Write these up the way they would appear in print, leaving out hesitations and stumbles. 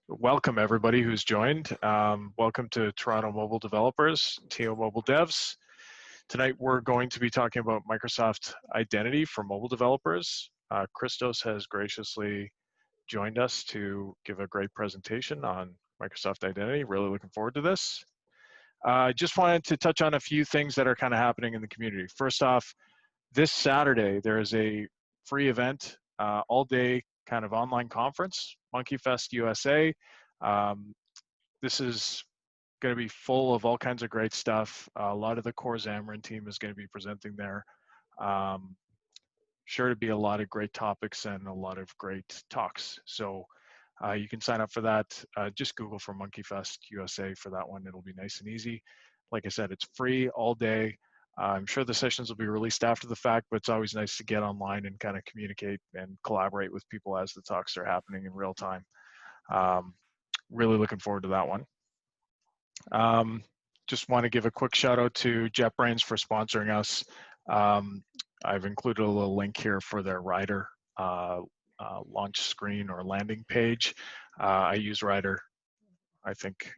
Welcome everybody who's joined. Welcome to Toronto Mobile Developers, TO Mobile Devs. Tonight we're going to be talking about Microsoft Identity for mobile developers. Christos has graciously joined us to give a great presentation on Microsoft Identity. Really looking forward to this. I just wanted to touch on a few things that are kind of happening in the community. First off, this Saturday there is a free event, all day kind of online conference, Monkey Fest USA. This is going to be full of all kinds of great stuff. A lot of the core Xamarin team is going to be presenting there. Sure to be a lot of great topics and a lot of great talks. So you can sign up for that. Just Google for Monkey Fest USA for that one. It'll be nice and easy. Like I said, it's free all day. I'm sure the sessions will be released after the fact, but it's always nice to get online and kind of communicate and collaborate with people as the talks are happening in real time. Really looking forward to that one. Just want to give a quick shout out to JetBrains for sponsoring us. I've included a little link here for their Rider launch screen or landing page. I use Rider. I think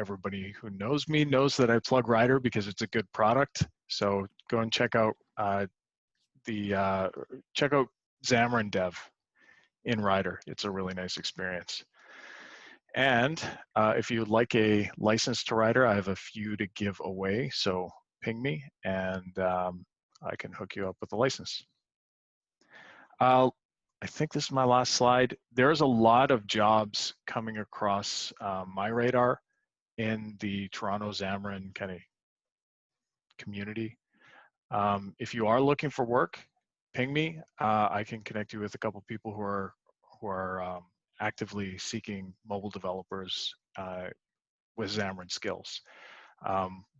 everybody who knows me knows that I plug Rider because it's a good product. So go and check out check out Xamarin Dev in Rider. It's a really nice experience. And if you'd like a license to Rider, I have a few to give away. So ping me and I can hook you up with a license. I think this is my last slide. There's a lot of jobs coming across my radar in the Toronto Xamarin kind of community. If you are looking for work, ping me. I can connect you with a couple people who are actively seeking mobile developers with Xamarin skills.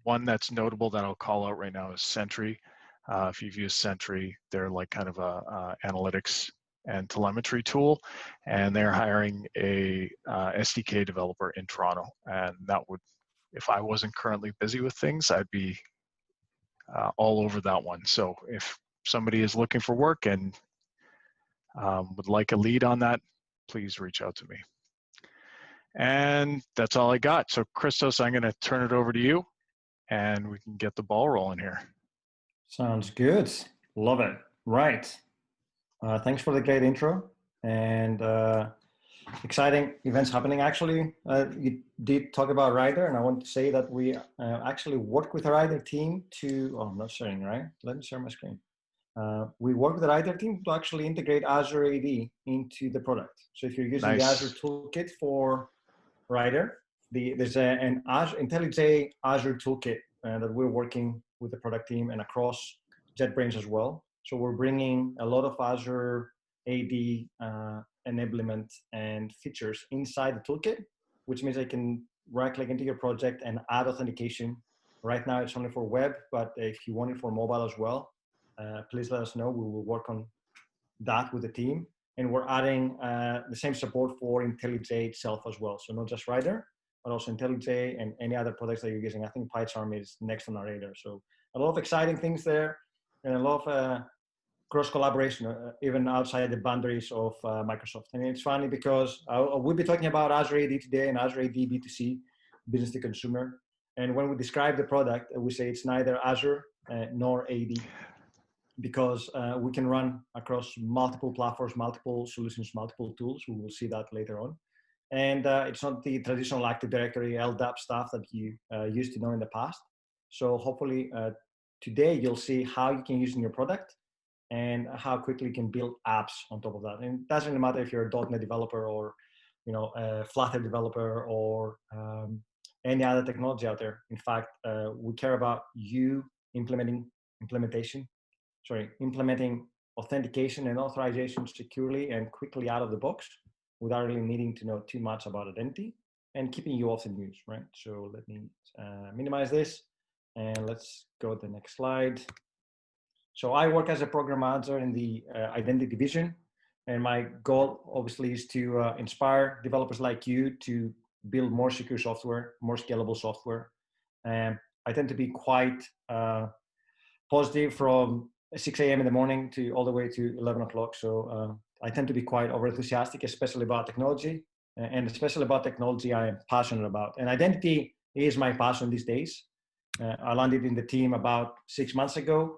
One that's notable that I'll call out right now is Sentry. If you've used Sentry, they're like kind of a analytics and telemetry tool, and they're hiring a SDK developer in Toronto. And that would, if I wasn't currently busy with things, I'd be all over that one. So if somebody is looking for work and would like a lead on that, please reach out to me. And that's all I got. So Christos, I'm going to turn it over to you and we can get the ball rolling here. Sounds good. Love it. Right. Thanks for the great intro and exciting events happening. Actually, you did talk about Rider, and I want to say that we actually work with the Rider team to, oh, I'm not sharing, right? Let me share my screen. We work with the Rider team to actually integrate Azure AD into the product. So if you're using the Azure Toolkit for Rider, there's an Azure IntelliJ Azure Toolkit that we're working with the product team and across JetBrains as well. So we're bringing a lot of Azure AD enablement and features inside the toolkit, which means I can right-click into your project and add authentication. Right now it's only for web, but if you want it for mobile as well, please let us know. We will work on that with the team. And we're adding the same support for IntelliJ itself as well. So not just Rider, but also IntelliJ and any other products that you're using. I think PyCharm is next on our radar. So a lot of exciting things there and a lot of cross collaboration, even outside the boundaries of Microsoft. And it's funny because we'll be talking about Azure AD today and Azure AD B2C, business to consumer. And when we describe the product, we say it's neither Azure nor AD, because we can run across multiple platforms, multiple solutions, multiple tools. We will see that later on. And it's not the traditional Active Directory LDAP stuff that you used to know in the past. So hopefully today you'll see how you can use it in your product and how quickly you can build apps on top of that. And it doesn't really matter if you're a .NET developer or a Flutter developer or any other technology out there. In fact, we care about you implementing authentication and authorization securely and quickly out of the box without really needing to know too much about identity and keeping you off the news, right? So let me minimize this and let's go to the next slide. So I work as a program manager in the identity division, and my goal obviously is to inspire developers like you to build more secure software, more scalable software. And I tend to be quite positive from 6 a.m. in the morning to all the way to 11 o'clock. So I tend to be quite over enthusiastic, especially about technology. and especially about technology I am passionate about. And identity is my passion these days. I landed in the team about 6 months ago.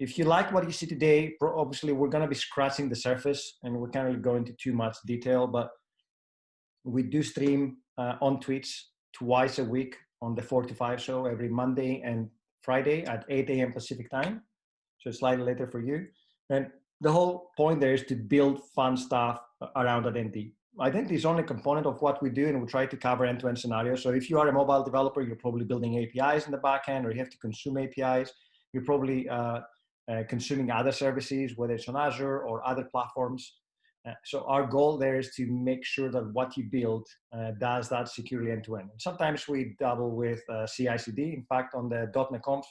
If you like what you see today, obviously we're going to be scratching the surface and we can't really go into too much detail, but we do stream on Twitch twice a week on the 4 to 5 show every Monday and Friday at 8 a.m. Pacific time. So slightly later for you. And the whole point there is to build fun stuff around identity. Identity is only a component of what we do, and we try to cover end-to-end scenarios. So if you are a mobile developer, you're probably building APIs in the backend, or you have to consume APIs. You're probably consuming other services, whether it's on Azure or other platforms. So our goal there is to make sure that what you build does that securely end-to-end. Sometimes we double with CI/CD. In fact, on the .NET Conf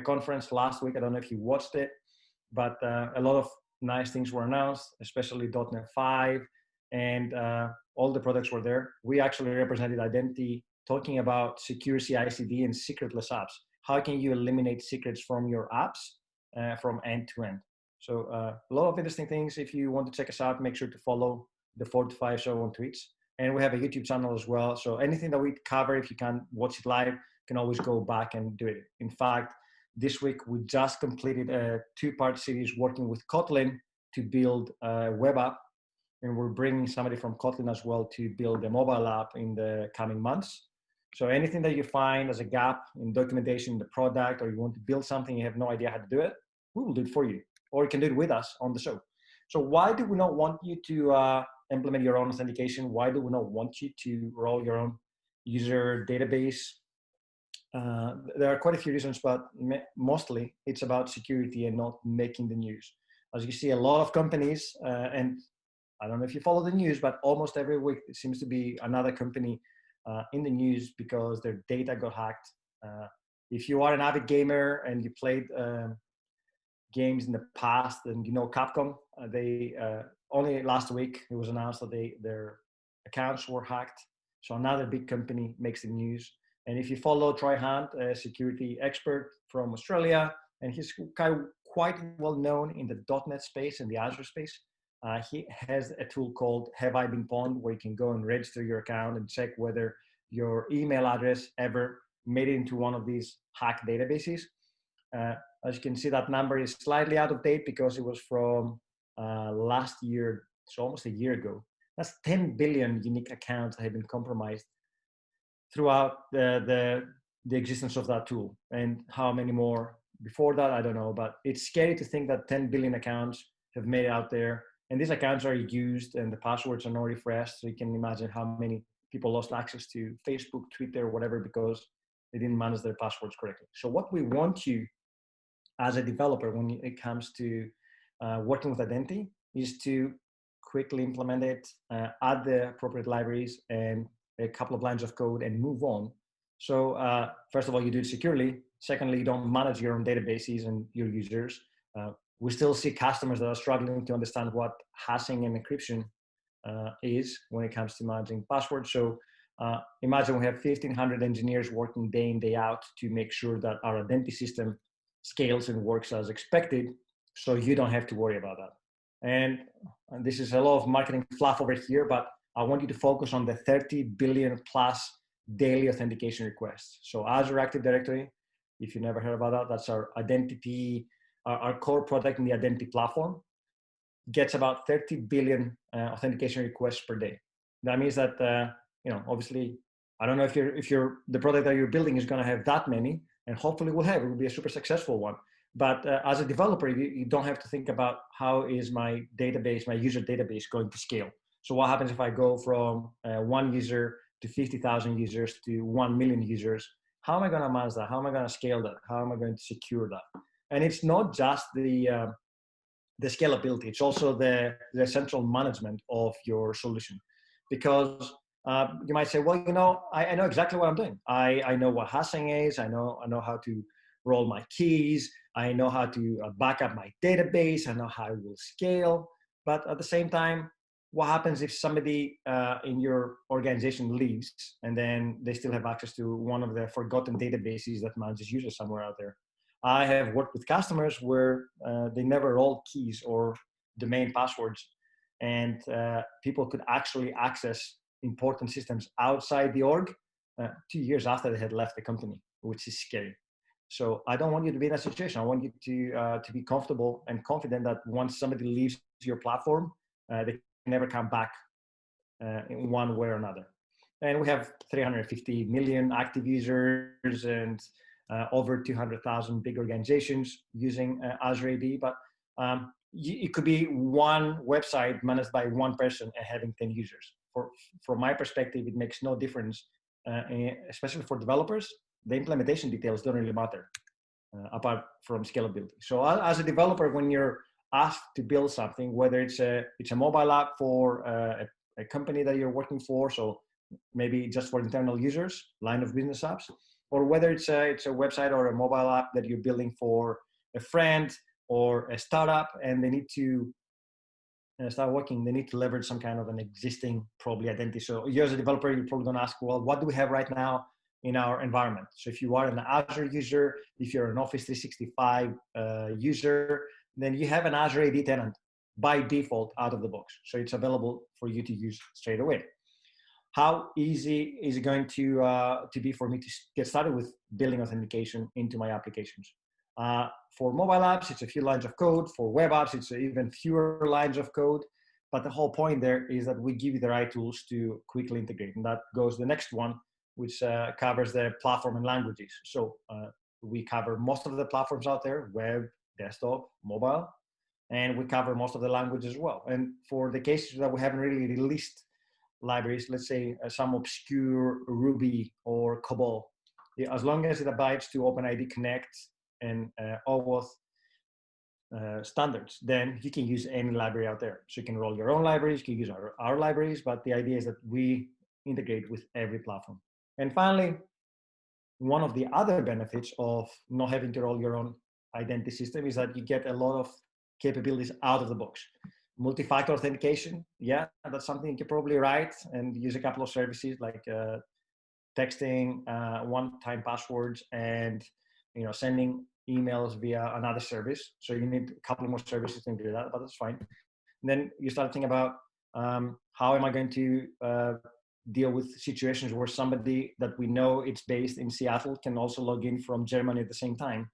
conference last week, I don't know if you watched it, but a lot of nice things were announced, especially .NET 5, and all the products were there. We actually represented identity, talking about secure CI/CD and secretless apps. How can you eliminate secrets from your apps from end to end? So a lot of interesting things. If you want to check us out, make sure to follow the 4 to 5 show on Twitch. And we have a YouTube channel as well. So anything that we cover, if you can't watch it live, you can always go back and do it. In fact, this week we just completed a 2-part series working with Kotlin to build a web app. And we're bringing somebody from Kotlin as well to build a mobile app in the coming months. So anything that you find as a gap in documentation in the product, or you want to build something, you have no idea how to do it, we will do it for you. Or you can do it with us on the show. So why do we not want you to implement your own authentication? Why do we not want you to roll your own user database? There are quite a few reasons, but mostly it's about security and not making the news. As you see, a lot of companies, and I don't know if you follow the news, but almost every week there seems to be another company in the news because their data got hacked. If you are an avid gamer and you played games in the past, and you know Capcom, they only last week it was announced that their accounts were hacked. So another big company makes the news. And if you follow Troy Hunt, a security expert from Australia, and he's quite well known in the .NET space and the Azure space, he has a tool called Have I Been Pwned, where you can go and register your account and check whether your email address ever made it into one of these hacked databases. As you can see, that number is slightly out of date because it was from last year, so almost a year ago. That's 10 billion unique accounts that have been compromised throughout the existence of that tool. And how many more before that, I don't know, but it's scary to think that 10 billion accounts have made it out there. And these accounts are used and the passwords are not refreshed. So you can imagine how many people lost access to Facebook, Twitter, whatever, because they didn't manage their passwords correctly. So what we want you as a developer, when it comes to working with identity, is to quickly implement it, add the appropriate libraries and a couple of lines of code and move on. So first of all, you do it securely. Secondly, you don't manage your own databases and your users. We still see customers that are struggling to understand what hashing and encryption is when it comes to managing passwords. So imagine we have 1,500 engineers working day in, day out to make sure that our identity system scales and works as expected, so you don't have to worry about that. And this is a lot of marketing fluff over here, but I want you to focus on the 30 billion plus daily authentication requests. So Azure Active Directory, if you never heard about that, that's our identity, our core product in the identity platform, gets about 30 billion authentication requests per day. That means that, obviously, I don't know if the product that you're building is going to have that many, and hopefully it will be a super successful one. But as a developer, you don't have to think about how is my database, my user database going to scale. So what happens if I go from 1 user to 50,000 users to 1 million users? How am I going to manage that? How am I going to scale that? How am I going to secure that? And it's not just the scalability, it's also the central management of your solution. Because you might say, well, I know exactly what I'm doing. I know what hashing is. I know how to roll my keys. I know how to back up my database. I know how it will scale. But at the same time, what happens if somebody in your organization leaves and then they still have access to one of the forgotten databases that manages users somewhere out there? I have worked with customers where they never rolled keys or domain passwords, and people could actually access important systems outside the org 2 years after they had left the company, which is scary. So I don't want you to be in that situation. I want you to be comfortable and confident that once somebody leaves your platform, they can never come back in one way or another. And we have 350 million active users and over 200,000 big organizations using Azure AD. But it could be one website managed by one person and having 10 users. From my perspective, it makes no difference, especially for developers. The implementation details don't really matter apart from scalability. So as a developer, when you're asked to build something, whether it's a mobile app for a company that you're working for, so maybe just for internal users, line of business apps, or whether it's a website or a mobile app that you're building for a friend or a startup, and they need to start working, they need to leverage some kind of an existing probably identity. So you as a developer, you're probably going to ask, well, what do we have right now in our environment? So if you are an Azure user, if you're an Office 365 user, then you have an Azure AD tenant by default out of the box. So it's available for you to use straight away. How easy is it going to be for me to get started with building authentication into my applications? For mobile apps, it's a few lines of code. For web apps, it's even fewer lines of code. But the whole point there is that we give you the right tools to quickly integrate. And that goes the next one, which covers the platform and languages. So we cover most of the platforms out there, web, desktop, mobile, and we cover most of the languages as well. And for the cases that we haven't really released libraries, let's say some obscure Ruby or COBOL, as long as it abides to OpenID Connect and OAuth standards, then you can use any library out there. So you can roll your own libraries, you can use our libraries, but the idea is that we integrate with every platform. And finally, one of the other benefits of not having to roll your own identity system is that you get a lot of capabilities out of the box. Multi-factor authentication, yeah, that's something you can probably write and use a couple of services like texting, one-time passwords, and sending emails via another service. So you need a couple more services to do that, but that's fine. And then you start thinking about how am I going to deal with situations where somebody that we know it's based in Seattle can also log in from Germany at the same time?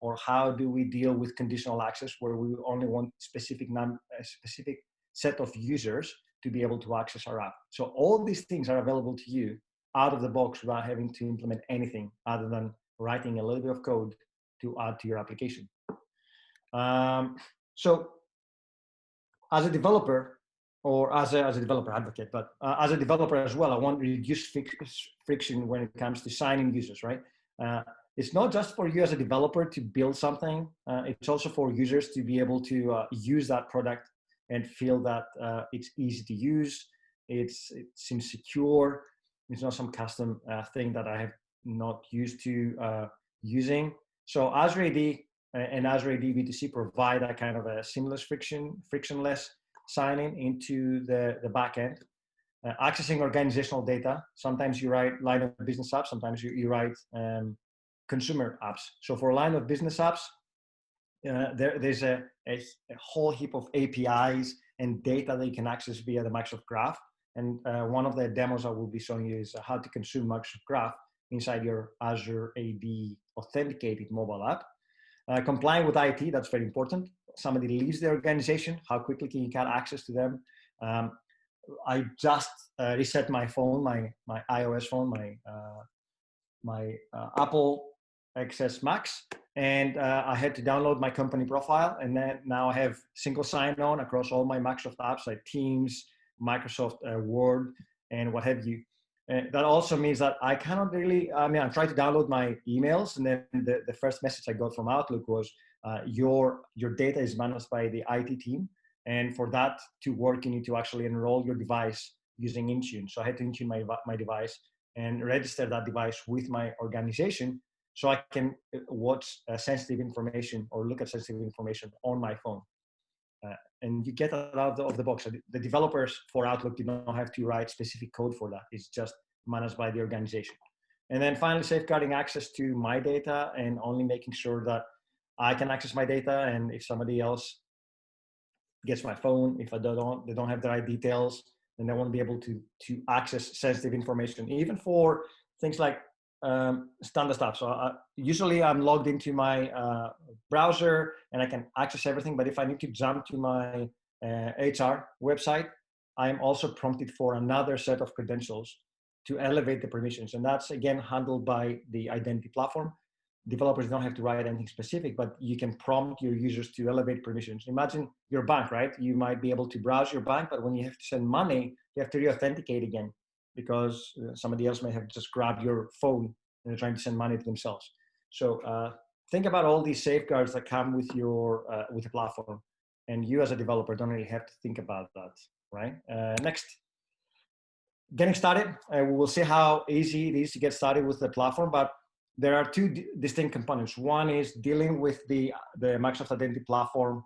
Or how do we deal with conditional access where we only want a specific set of users to be able to access our app? So all these things are available to you out of the box without having to implement anything other than writing a little bit of code to add to your application. So as a developer, or as a developer advocate, but as a developer as well, I want to reduce friction when it comes to signing users, right? It's not just for you as a developer to build something, it's also for users to be able to use that product and feel that it's easy to use, it seems secure, it's not some custom thing that I have not used to using. So Azure AD and Azure AD B2C provide that kind of a seamless frictionless signing into the backend. Accessing organizational data. Sometimes you write line of business apps, sometimes you write consumer apps. So for line of business apps, there's a whole heap of APIs and data that you can access via the Microsoft Graph. And one of the demos I will be showing you is how to consume Microsoft Graph inside your Azure AD authenticated mobile app. Complying with IT, that's very important. Somebody leaves the organization, how quickly can you get access to them? I just reset my phone, my iOS phone, my Apple XS Max, and I had to download my company profile, and then now I have single sign-on across all my Microsoft apps like Teams, Microsoft Word, and what have you. That also means that I cannot really, I tried to download my emails, and then the first message I got from Outlook was, your data is managed by the IT team. And for that to work, you need to actually enroll your device using Intune. So I had to Intune my device and register that device with my organization so I can watch sensitive information or look at sensitive information on my phone. And you get that out of the box. So the developers for Outlook did not have to write specific code for that. It's just managed by the organization. And then finally, safeguarding access to my data and only making sure that I can access my data. And if somebody else gets my phone, if they don't have the right details, and they want to be able to access sensitive information, even for things like standard stuff. So usually I'm logged into my browser and I can access everything. But if I need to jump to my HR website, I am also prompted for another set of credentials to elevate the permissions. And that's again handled by the identity platform. Developers don't have to write anything specific, but you can prompt your users to elevate permissions. Imagine your bank, right? You might be able to browse your bank, but when you have to send money, you have to re-authenticate again because somebody else may have just grabbed your phone and they're trying to send money to themselves. So think about all these safeguards that come with your with the platform, and you as a developer don't really have to think about that, right? Next. Getting started, we will see how easy it is to get started with the platform, but there are two distinct components. One is dealing with the Microsoft Identity Platform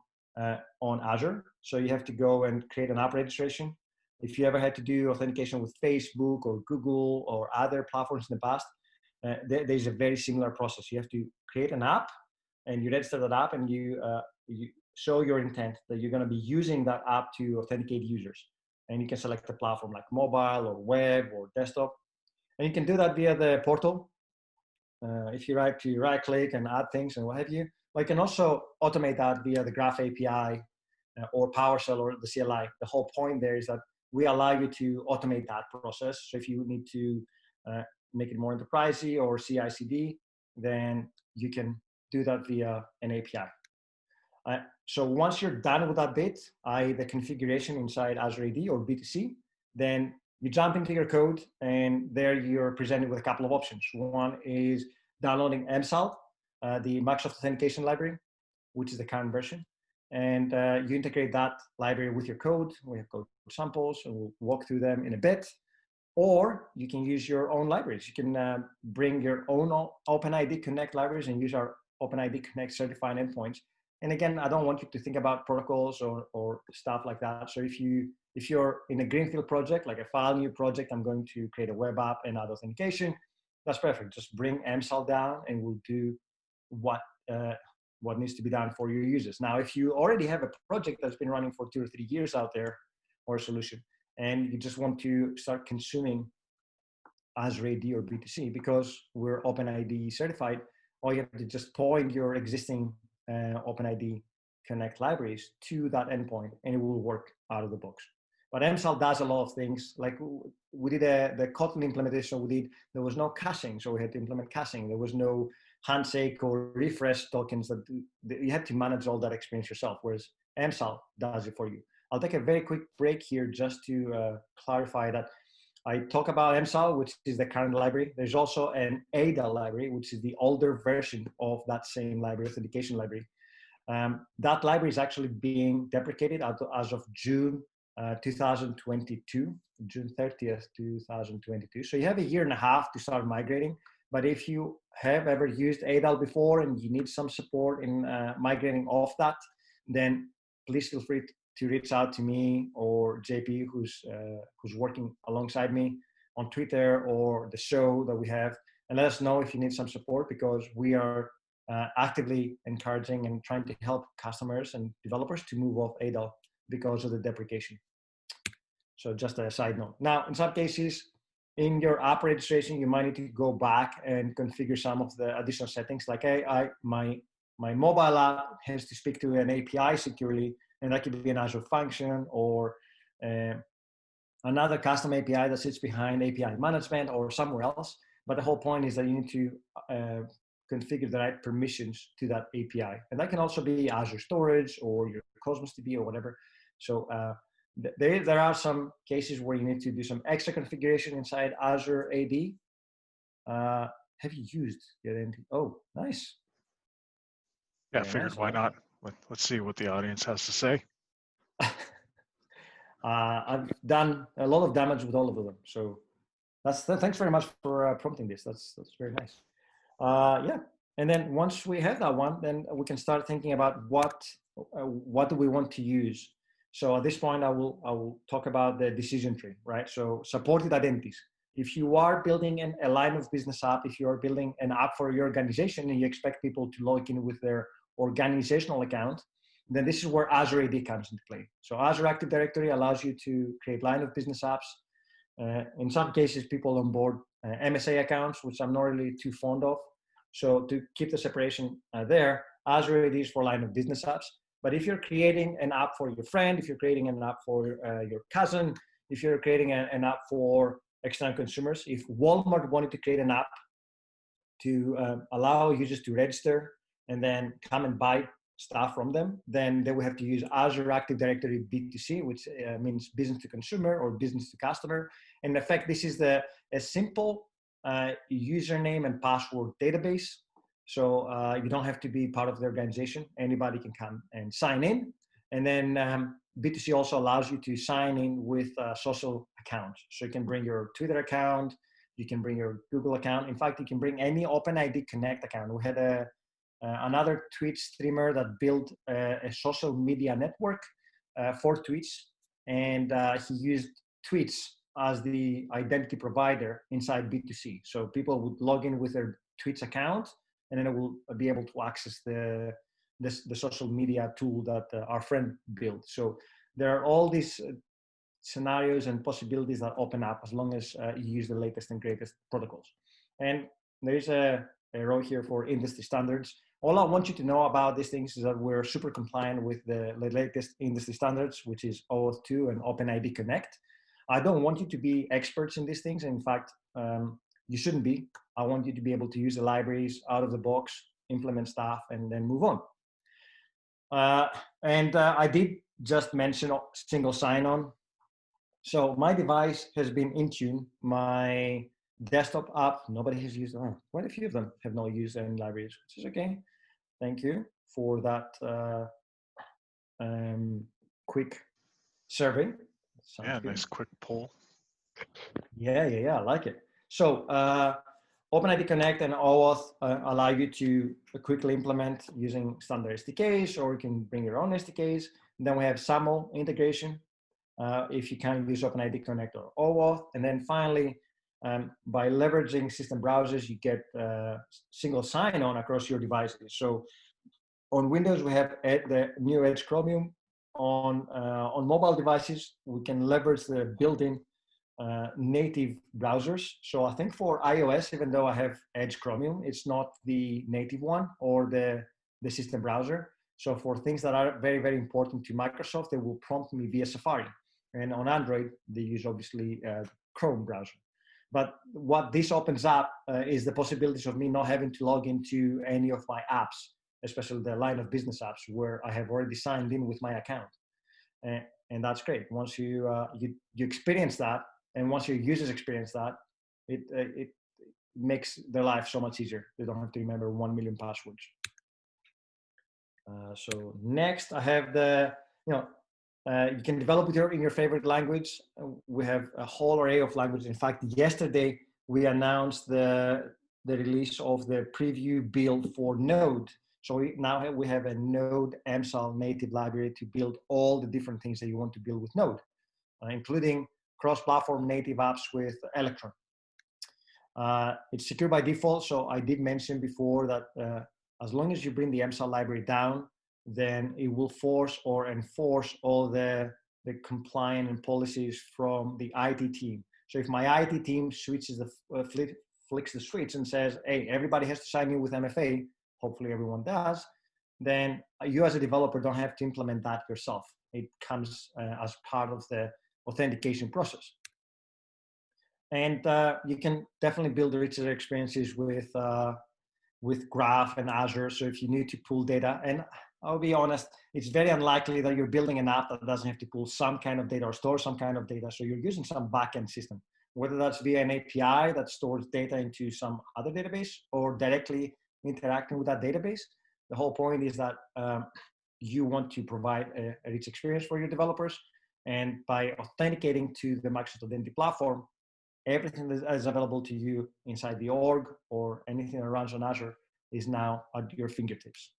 on Azure. So you have to go and create an app registration. If you ever had to do authentication with Facebook or Google or other platforms in the past, there's a very similar process. You have to create an app and you register that app and you show your intent that you're going to be using that app to authenticate users. And you can select the platform like mobile or web or desktop. And you can do that via the portal. If you right click and add things and what have you. But you can also automate that via the Graph API or PowerShell or the CLI. The whole point there is that we allow you to automate that process. So if you need to make it more enterprisey or CI/CD, then you can do that via an API. So once you're done with that bit, the configuration inside Azure AD or B2C, then you jump into your code and there you're presented with a couple of options. One is downloading MSAL, the Microsoft Authentication Library, which is the current version. And you integrate that library with your code. We have code samples and we'll walk through them in a bit. Or you can use your own libraries. You can bring your own OpenID Connect libraries and use our OpenID Connect certified endpoints. And again, I don't want you to think about protocols or stuff like that. So if you're in a greenfield project, like a file new project, I'm going to create a web app and add authentication, that's perfect. Just bring MSAL down and we'll do what needs to be done for your users. Now, if you already have a project that's been running for 2 or 3 years out there or a solution, and you just want to start consuming Azure AD or B2C, because we're OpenID certified, all you have to just point your existing OpenID Connect libraries to that endpoint and it will work out of the box. But MSAL does a lot of things. Like we did the Kotlin implementation there was no caching, so we had to implement caching. There was no handshake or refresh tokens that you had to manage all that experience yourself, whereas MSAL does it for you. I'll take a very quick break here just to clarify that I talk about MSAL, which is the current library. There's also an ADA library, which is the older version of that same library, authentication library. That library is actually being deprecated as of June 2022, June 30th, 2022. So you have a year and a half to start migrating. But if you have ever used ADAL before and you need some support in migrating off that, then please feel free to reach out to me or JP, who's working alongside me on Twitter or the show that we have, and let us know if you need some support, because we are actively encouraging and trying to help customers and developers to move off ADAL because of the deprecation. So just a side note. Now, in some cases, in your app registration, you might need to go back and configure some of the additional settings. Like my mobile app has to speak to an API securely, and that could be an Azure function or another custom API that sits behind API management or somewhere else. But the whole point is that you need to configure the right permissions to that API. And that can also be Azure Storage or your Cosmos DB or whatever. So there are some cases where you need to do some extra configuration inside Azure AD. Have you used the identity? Oh, nice. Yeah, figured why not? Let's see what the audience has to say. I've done a lot of damage with all of them. So thanks very much for prompting this. That's very nice. Yeah. And then once we have that one, then we can start thinking about what do we want to use. So at this point, I will talk about the decision tree, right? So supported identities. If you are building a line of business app, if you are building an app for your organization and you expect people to log in with their organizational account, then this is where Azure AD comes into play. So Azure Active Directory allows you to create line of business apps. In some cases, people onboard MSA accounts, which I'm not really too fond of. So to keep the separation there, Azure AD is for line of business apps. But if you're creating an app for your friend, if you're creating an app for your cousin, if you're creating an app for external consumers, if Walmart wanted to create an app to allow users to register and then come and buy stuff from them, then they will have to use Azure Active Directory B2C, which means business to consumer or business to customer. And in effect, this is a simple username and password database. So you don't have to be part of the organization. Anybody can come and sign in. And then B2C also allows you to sign in with social accounts. So you can bring your Twitter account, you can bring your Google account. In fact, you can bring any OpenID Connect account. We had another Twitch streamer that built a social media network for Twitch, and he used tweets as the identity provider inside B2C. So people would log in with their Twitch account, and then it will be able to access the social media tool that our friend built. So there are all these scenarios and possibilities that open up as long as you use the latest and greatest protocols. And there is a row here for industry standards. All I want you to know about these things is that we're super compliant with the latest industry standards, which is OAuth 2 and OpenID Connect. I don't want you to be experts in these things. In fact, you shouldn't be. I want you to be able to use the libraries out of the box, implement stuff, and then move on. I did just mention single sign-on. So my device has been Intune. My desktop app, nobody has used, quite a few of them have not used any libraries, which is okay. Thank you for that quick survey. Yeah, nice quick poll. Yeah, I like it. So OpenID Connect and OAuth allow you to quickly implement using standard SDKs, or you can bring your own SDKs. And then we have SAML integration if you can use OpenID Connect or OAuth. And then finally, by leveraging system browsers, you get single sign-on across your devices. So on Windows, we have the new Edge Chromium. On mobile devices, we can leverage the built-in native browsers. So I think for iOS, even though I have Edge Chromium, it's not the native one or the system browser. So for things that are very, very important to Microsoft, they will prompt me via Safari. And on Android, they use obviously Chrome browser. But what this opens up is the possibilities of me not having to log into any of my apps, especially the line of business apps where I have already signed in with my account. And that's great. Once you experience that, and once your users experience that, it makes their life so much easier. They don't have to remember 1 million passwords. So next, I have you can develop in your favorite language. We have a whole array of languages. In fact, yesterday we announced the release of the preview build for Node. So now we have a Node MSAL native library to build all the different things that you want to build with Node, including cross-platform native apps with Electron. It's secure by default. So I did mention before that as long as you bring the MSAL library down, then it will force or enforce all the compliance and policies from the IT team. So if my IT team switches flicks the switch and says, hey, everybody has to sign in with MFA, hopefully everyone does, then you as a developer don't have to implement that yourself. It comes as part of the authentication process. And you can definitely build richer experiences with Graph and Azure. So if you need to pull data, and I'll be honest, it's very unlikely that you're building an app that doesn't have to pull some kind of data or store some kind of data. So you're using some backend system, whether that's via an API that stores data into some other database or directly interacting with that database. The whole point is that you want to provide a rich experience for your developers. And by authenticating to the Microsoft Identity Platform, everything that is available to you inside the org or anything that runs on Azure is now at your fingertips.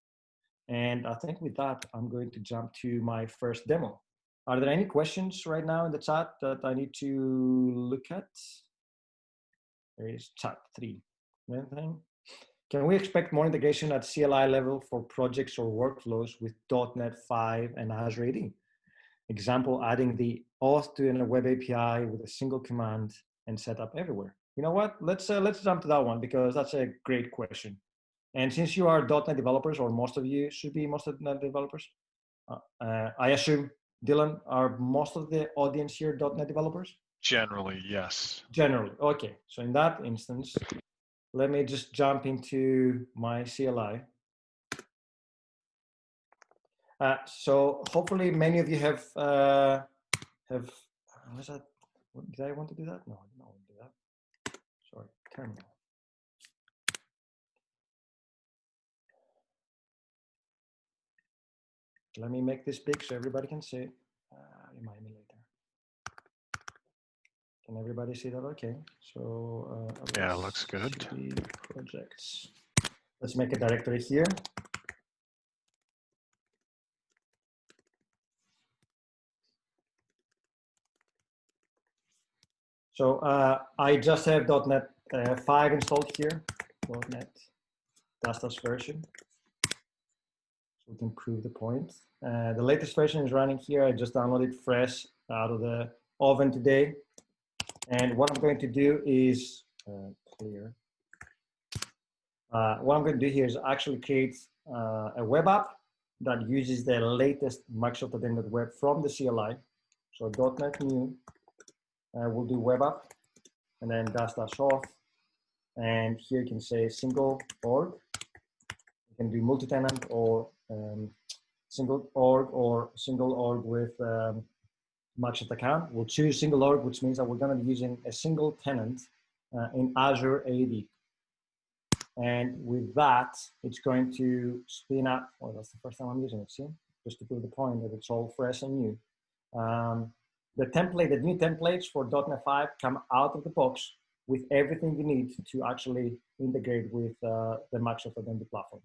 And I think with that, I'm going to jump to my first demo. Are there any questions right now in the chat that I need to look at? There is chat 3. Anything? Can we expect more integration at CLI level for projects or workflows with .NET 5 and Azure AD? Example, adding the auth to a web API with a single command and set up everywhere. You know what? Let's jump to that one because that's a great question. And since you are .NET developers, or most of you should be .NET developers, I assume, Dylan, are most of the audience here .NET developers? Generally, yes. Generally, okay. So in that instance, let me just jump into my CLI. So hopefully many of you have was that, did I want to do that? No, I didn't want to do that. Sorry, terminal. Let me make this big so everybody can see it. Remind me later. Can everybody see that? Okay. So yeah, it looks good. Projects. Let's make a directory here. So I just have .NET 5 installed here. .NET // version. So we can prove the point. The latest version is running here. I just downloaded fresh out of the oven today. And what I'm going to do is clear. What I'm going to do here is actually create a web app that uses the latest Microsoft Identity Web from the CLI. So .NET new, we'll do web app, and then --auth. And here you can say single org. You can do multi-tenant or single org with Microsoft account. We'll choose single org, which means that we're going to be using a single tenant in Azure AD. And with that, it's going to spin up. Oh, that's the first time I'm using it. See, just to prove the point that it's all fresh and new. The new templates for .NET 5 come out of the box with everything you need to actually integrate with the Microsoft Identity Platform.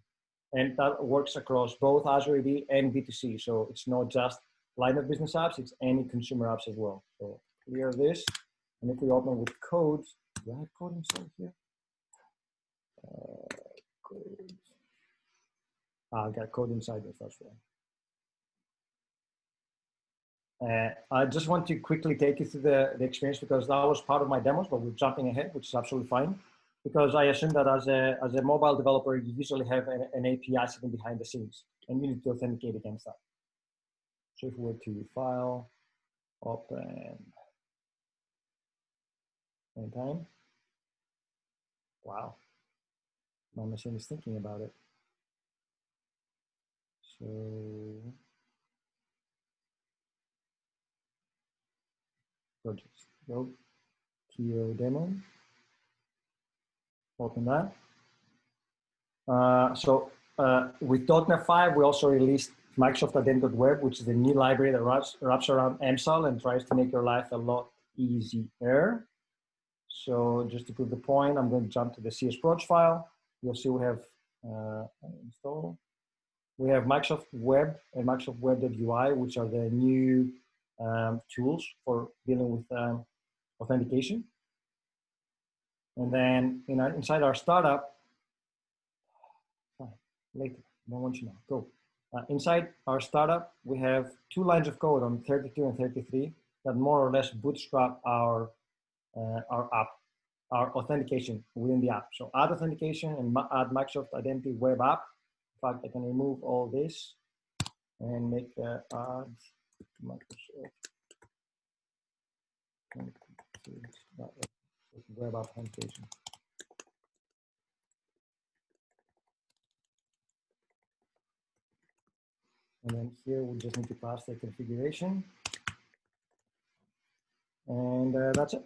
And that works across both Azure AD and B2C. So it's not just line of business apps, it's any consumer apps as well. So clear this. And if we open with code, do I have code inside here? Code. I got code inside this, that's right. I just want to quickly take you through the experience because that was part of my demos, but we're jumping ahead, which is absolutely fine. Because I assume that as a mobile developer, you usually have an API sitting behind the scenes, and you need to authenticate against that. So if we were to file, open, and time. Wow, my machine is thinking about it. So projects, go to your demo, open that. With .NET 5, we also released Microsoft Identity Web, which is the new library that wraps around MSAL and tries to make your life a lot easier. So just to prove the point, I'm going to jump to the CS Proj file. You'll see we have install. We have Microsoft Web and Microsoft Web.UI, which are the new tools for dealing with authentication. And then inside our startup, later, don't want you now, go. Inside our startup, we have 2 lines of code on 32 and 33 that more or less bootstrap our app, our authentication within the app. So add authentication and add Microsoft Identity Web App. In fact, I can remove all this and make add Microsoft Web App authentication. And then here we just need to pass the configuration. And that's it.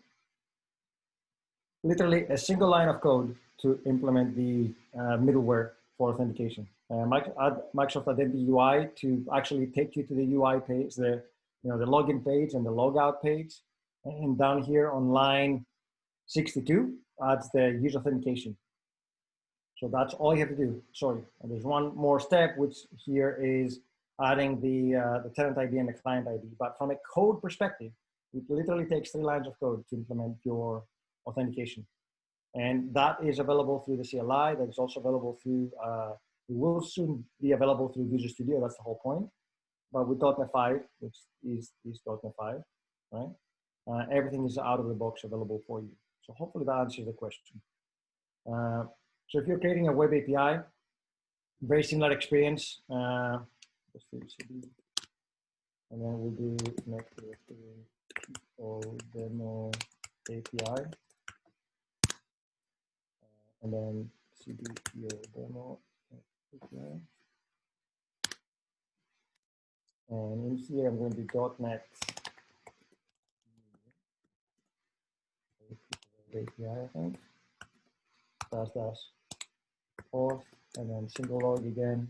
Literally a single line of code to implement the middleware for authentication. Add Microsoft Identity UI to actually take you to the UI page, the login page and the logout page. And down here on line 62, adds the user authentication. So that's all you have to do. Sorry, and there's one more step, which here is adding the tenant ID and the client ID. But from a code perspective, it literally takes 3 lines of code to implement your authentication. And that is available through the CLI. That is also available through, it will soon be available through Visual Studio. That's the whole point. But with .NET 5, which is .NET 5, right? Everything is out of the box available for you. So hopefully that answers the question. So if you're creating a web API, very similar experience. And then we'll do next or demo API. And then cd demo API. And in here, I'm going to do .NET API, I think. / auth, and then single log again.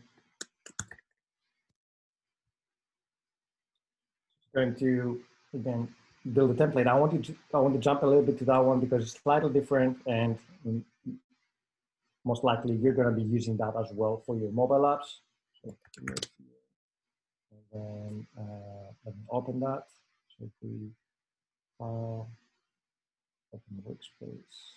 Going to again build a template. I want to jump a little bit to that one because it's slightly different, and most likely you're going to be using that as well for your mobile apps. So and then open that. So if we open the workspace.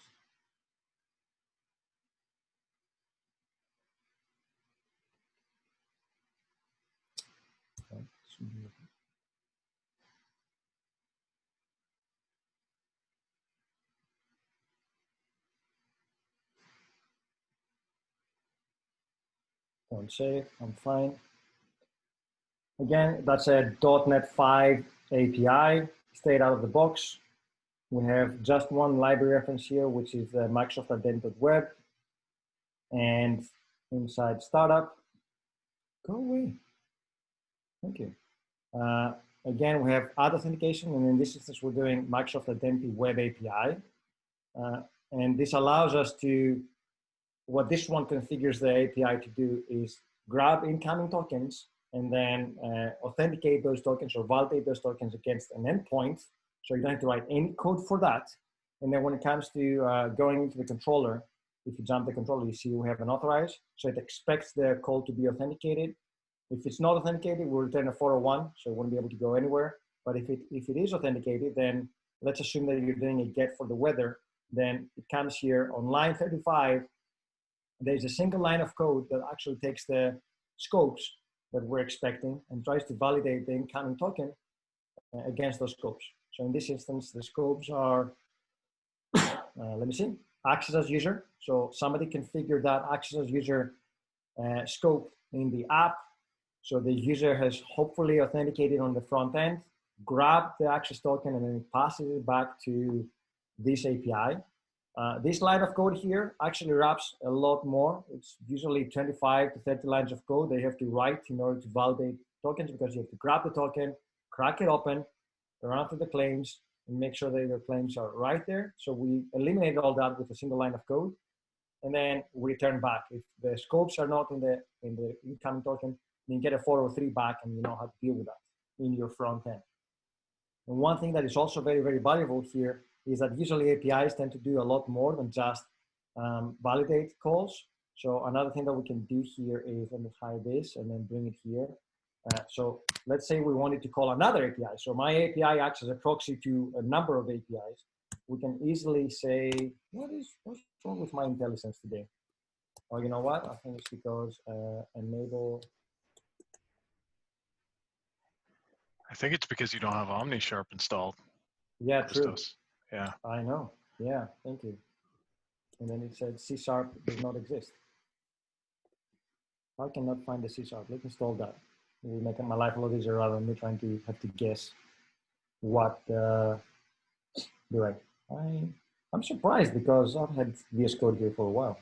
Don't save, I'm fine. Again, that's a .NET 5 API, straight out of the box. We have just one library reference here, which is the Microsoft Identity.web. And inside startup, go away. Thank you. Again, we have add authentication, and in this instance, we're doing Microsoft Identity Web API. And this allows us to, what this one configures the API to do is grab incoming tokens and then authenticate those tokens or validate those tokens against an endpoint. So you don't have to write any code for that. And then when it comes to going into the controller, if you jump the controller, you see we have an authorize. So it expects the call to be authenticated. If it's not authenticated, we'll return a 401, so it won't be able to go anywhere. But if it is authenticated, then let's assume that you're doing a get for the weather, then it comes here on line 35. There's a single line of code that actually takes the scopes that we're expecting and tries to validate the incoming token against those scopes. So in this instance, the scopes are, let me see, access as user. So somebody configured that access as user scope in the app. So the user has hopefully authenticated on the front end, grabbed the access token, and then passes it back to this API. This line of code here actually wraps a lot more. It's usually 25 to 30 lines of code they have to write in order to validate tokens, because you have to grab the token, crack it open, run through the claims, and make sure that your claims are right there. So we eliminate all that with a single line of code, and then we return back. If the scopes are not in the incoming token, then you get a 403 back, and you know how to deal with that in your front end. And one thing that is also very, very valuable here is that usually APIs tend to do a lot more than just validate calls. So another thing that we can do here is, let me hide this and then bring it here. So let's say we wanted to call another API. So my API acts as a proxy to a number of APIs. We can easily say, what's wrong with my IntelliSense today? Oh, you know what? I think it's because enable. I think it's because you don't have OmniSharp installed. Yeah, true. Christos. Yeah. I know. Yeah, thank you. And then it said C# does not exist. I cannot find the C#. Let's install that. It will make my life a lot easier rather than me trying to have to guess what do I. I'm surprised because I've had VS Code here for a while.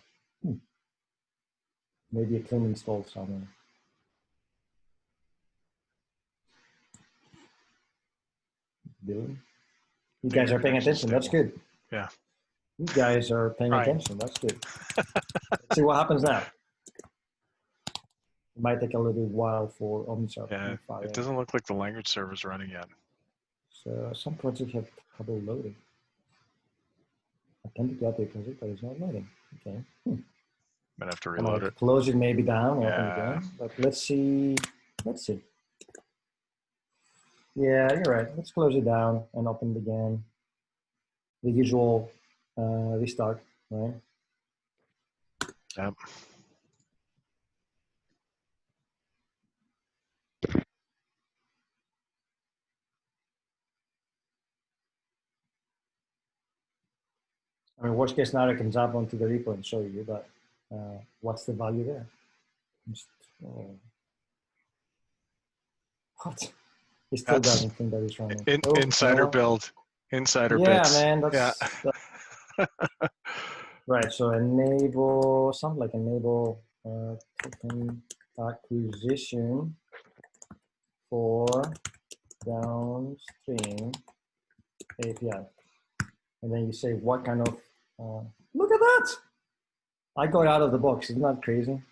Maybe a clean install somewhere. You guys are paying attention. That's good. Yeah. You guys are paying attention. That's good. Let's see what happens now. It might take a little while for OmniSharp. Yeah, it doesn't look like the language server is running yet. So some projects have trouble loading. Authenticate the project, but it's not loading. Okay. Might have to reload it. Close it maybe down, yeah. Open again. But let's see. Let's see. Yeah, you're right. Let's close it down and open it again. The usual restart. right? Yep. I mean, worst case scenario, I can jump onto the repo and show you, but what's the value there? Just, what? He still That's doesn't think that it's running. Oh, insider well, build, insider yeah, bits. man, Yeah. that's right. So enable something like enable token acquisition for downstream API, and then you say what kind of. Look at that! I got out of the box. Isn't that crazy?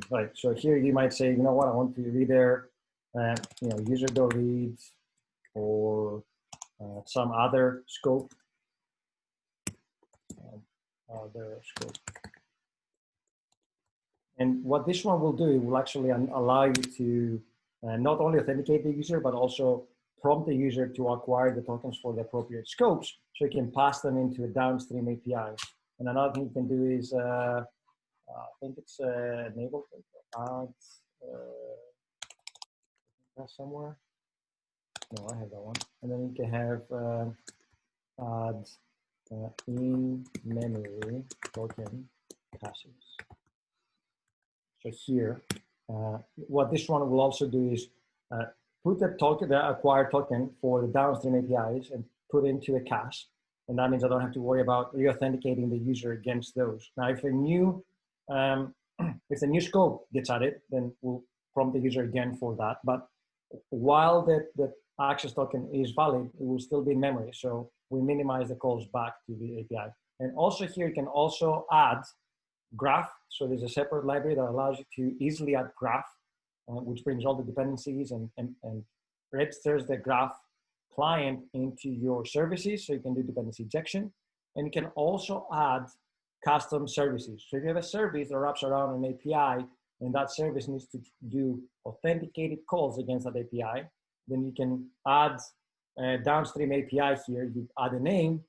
Right. So here you might say, you know what? I want to read there, you know, user go reads or some other scope. Other scope. And what this one will do, it will actually allow you to not only authenticate the user, but also prompt the user to acquire the tokens for the appropriate scopes, so you can pass them into a downstream API. And another thing you can do is, I think it's enable add somewhere. No, I have that one. And then you can have add in memory token caches. So here, what this one will also do is put the token, the acquired token for the downstream APIs, and put it into a cache. And that means I don't have to worry about re-authenticating the user against those. Now, if a new if the new scope gets added, then we'll prompt the user again for that. But while the access token is valid, it will still be in memory. So we minimize the calls back to the API. And also here, you can also add graph. So there's a separate library that allows you to easily add graph, which brings all the dependencies and registers the graph client into your services. So you can do dependency injection. And you can also add custom services. So if you have a service that wraps around an API and that service needs to do authenticated calls against that API, then you can add a downstream API here. You add a name,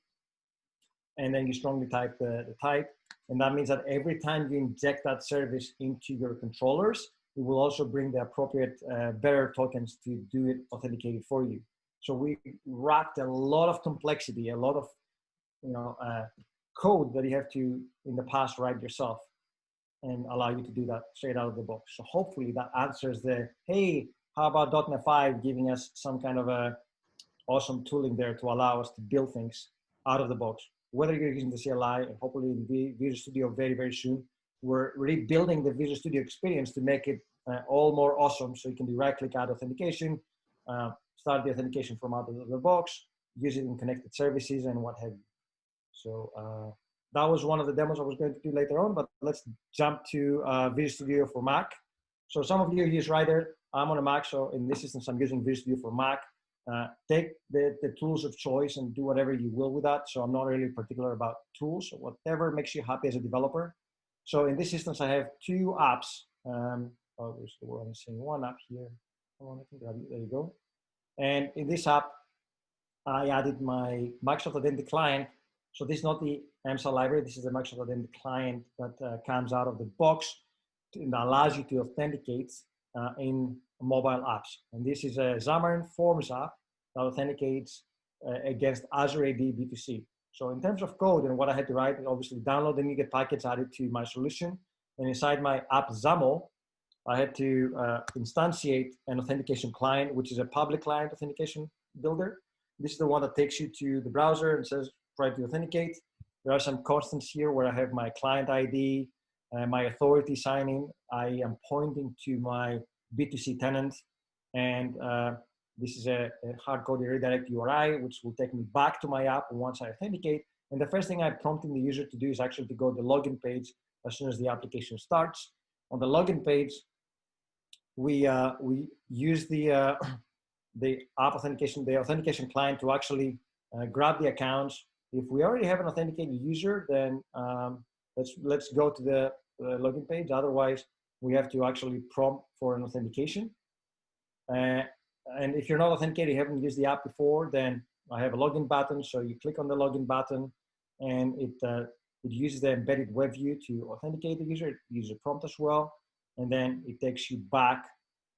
and then you strongly type the type. And that means that every time you inject that service into your controllers, it will also bring the appropriate bearer tokens to do it authenticated for you. So we wrapped a lot of complexity, a lot of code that you have to in the past write yourself, and allow you to do that straight out of the box. So hopefully that answers the, hey, how about .NET 5 giving us some kind of a awesome tooling there to allow us to build things out of the box, whether you're using the CLI and hopefully in Visual Studio very, very soon. We're rebuilding the Visual Studio experience to make it all more awesome. So you can do right-click add authentication, start the authentication from out of the box, use it in connected services and what have you. So that was one of the demos I was going to do later on, but let's jump to Visual Studio for Mac. So some of you use Rider. I'm on a Mac, so in this instance, I'm using Visual Studio for Mac. Take the tools of choice and do whatever you will with that. So I'm not really particular about tools, or whatever makes you happy as a developer. So in this instance, I have two apps. We're only seeing one app here. There you go. And in this app, I added my Microsoft Identity client. So this is not the MSAL library. This is the Microsoft Identity client that comes out of the box and allows you to authenticate in mobile apps. And this is a Xamarin Forms app that authenticates against Azure AD B2C. So in terms of code and what I had to write, obviously download the NuGet package added to my solution. And inside my app XAML, I had to instantiate an authentication client, which is a public client authentication builder. This is the one that takes you to the browser and says, try to authenticate. There are some constants here where I have my client ID, my authority signing. I am pointing to my B2C tenant, and this is a hard-coded redirect URI, which will take me back to my app once I authenticate. And the first thing I'm prompting the user to do is actually to go to the login page as soon as the application starts. On the login page, we use the app authentication, the authentication client to actually grab the accounts. If we already have an authenticated user, then let's go to the login page. Otherwise, we have to actually prompt for an authentication. And if you're not authenticated, you haven't used the app before, then I have a login button. So you click on the login button, and it It uses the embedded web view to authenticate the user. It uses a prompt as well. And then it takes you back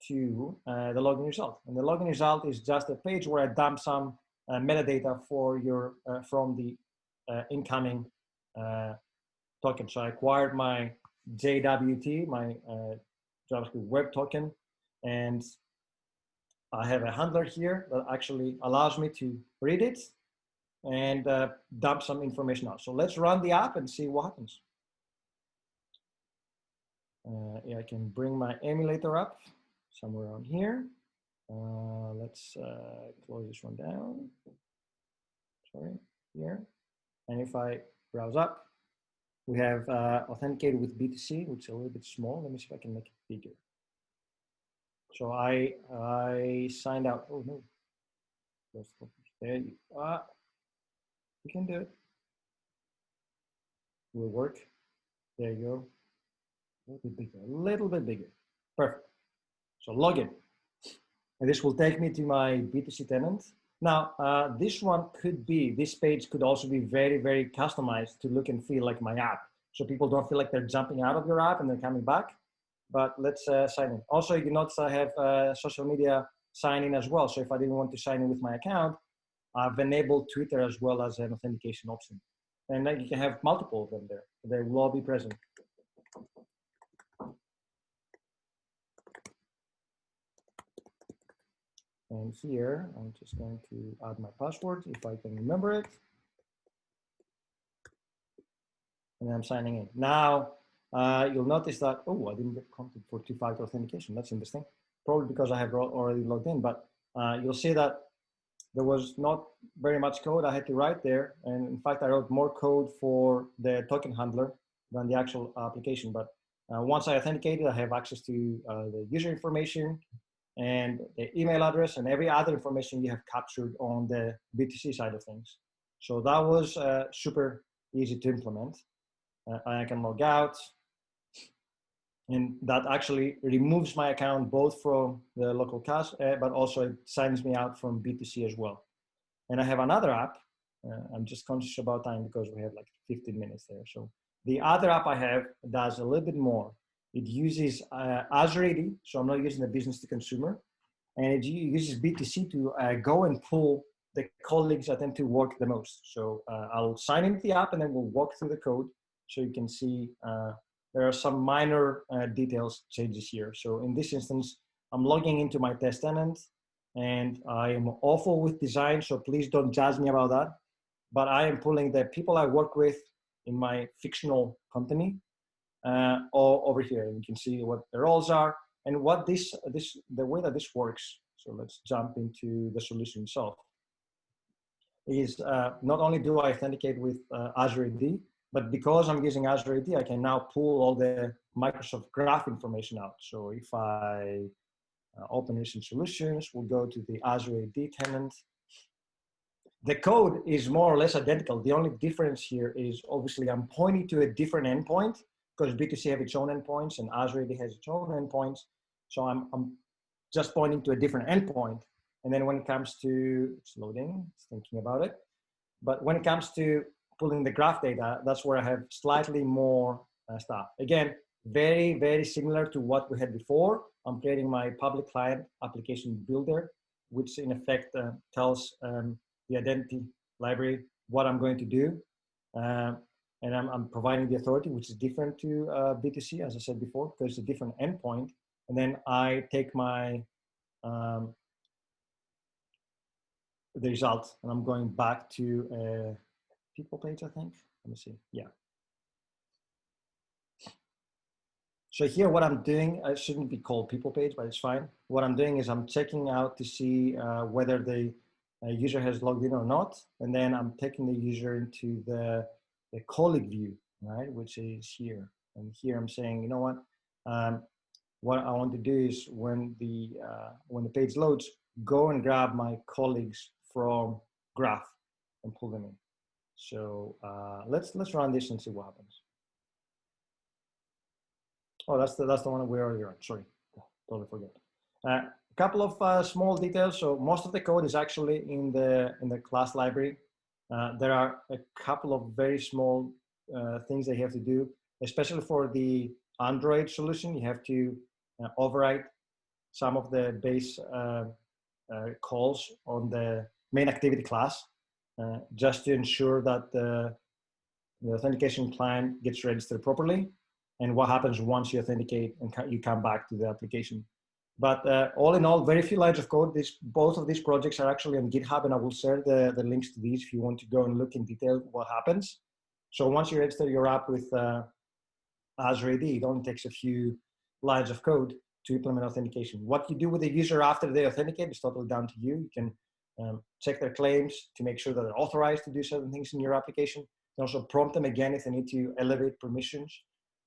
to the login result. And the login result is just a page where I dump some metadata for your from the incoming token. So I acquired my JWT, my JavaScript web token, and I have a handler here that actually allows me to read it and dump some information out. So let's run the app and see what happens. Yeah, I can bring my emulator up somewhere around here. Let's close this one down. Sorry, here. And if I browse up, we have authenticated with B2C, which is a little bit small. Let me see if I can make it bigger. So I signed out. Oh no, there you are. You can do it. Will work. There you go. A little bit bigger. A little bit bigger. Perfect. So login. And this will take me to my B2C tenant. Now, this page could also be very, very customized to look and feel like my app. So people don't feel like they're jumping out of your app and they're coming back. But let's sign in. Also, you notice I have social media sign in as well. So if I didn't want to sign in with my account, I've enabled Twitter as well as an authentication option. And then you can have multiple of them there. They will all be present. And here, I'm just going to add my password if I can remember it. And I'm signing in. Now, you'll notice that, oh, I didn't get prompted for two-factor authentication. That's interesting. Probably because I have already logged in, but you'll see that there was not very much code I had to write there. And in fact, I wrote more code for the token handler than the actual application. But once I authenticated, I have access to the user information and the email address and every other information you have captured on the B2C side of things. So that was super easy to implement. I can log out, and that actually removes my account both from the local cache, but also it signs me out from B2C as well. And I have another app. I'm just conscious about time because we have like 15 minutes there. So the other app I have does a little bit more. It uses Azure AD, so I'm not using the business to consumer. And it uses B2C to go and pull the colleagues I tend to work the most. So I'll sign into the app and then we'll walk through the code so you can see there are some minor details changes here. So in this instance, I'm logging into my test tenant and I am awful with design, so please don't judge me about that. But I am pulling the people I work with in my fictional company all over here. And you can see what the roles are and what the way that this works. So let's jump into the solution itself. Is not only do I authenticate with Azure AD, but because I'm using Azure AD, I can now pull all the Microsoft Graph information out. So if I open recent solutions, we'll go to the Azure AD tenant. The code is more or less identical. The only difference here is obviously I'm pointing to a different endpoint because B2C have its own endpoints and Azure AD has its own endpoints. So I'm just pointing to a different endpoint. And then when it comes to, it's loading, it's thinking about it. But when it comes to pulling the graph data, that's where I have slightly more stuff. Again, very, very similar to what we had before. I'm creating my public client application builder, which in effect tells the identity library what I'm going to do. And I'm providing the authority, which is different to B2C, as I said before, because it's a different endpoint. And then I take my the result, and I'm going back to a people page, I think. Let me see. Yeah. So here, what I'm doing, it shouldn't be called people page, but it's fine. What I'm doing is I'm checking out to see whether the user has logged in or not. And then I'm taking the user into the colleague view, right? Which is here. And here I'm saying, you know what I want to do is when the page loads, go and grab my colleagues from Graph and pull them in. So let's run this and see what happens. Oh, that's the one we already ran. Sorry, totally forget. A couple of small details. So most of the code is actually in the class library. There are a couple of very small things they have to do, especially for the Android solution. You have to override some of the base calls on the main activity class, just to ensure that the authentication client gets registered properly, and what happens once you authenticate and you come back to the application. But all in all, very few lines of code. Both of these projects are actually on GitHub, and I will share the links to these if you want to go and look in detail what happens. So once you register your app with Azure AD, it only takes a few lines of code to implement authentication. What you do with the user after they authenticate is totally down to you. You can check their claims to make sure that they're authorized to do certain things in your application. You can also prompt them again if they need to elevate permissions.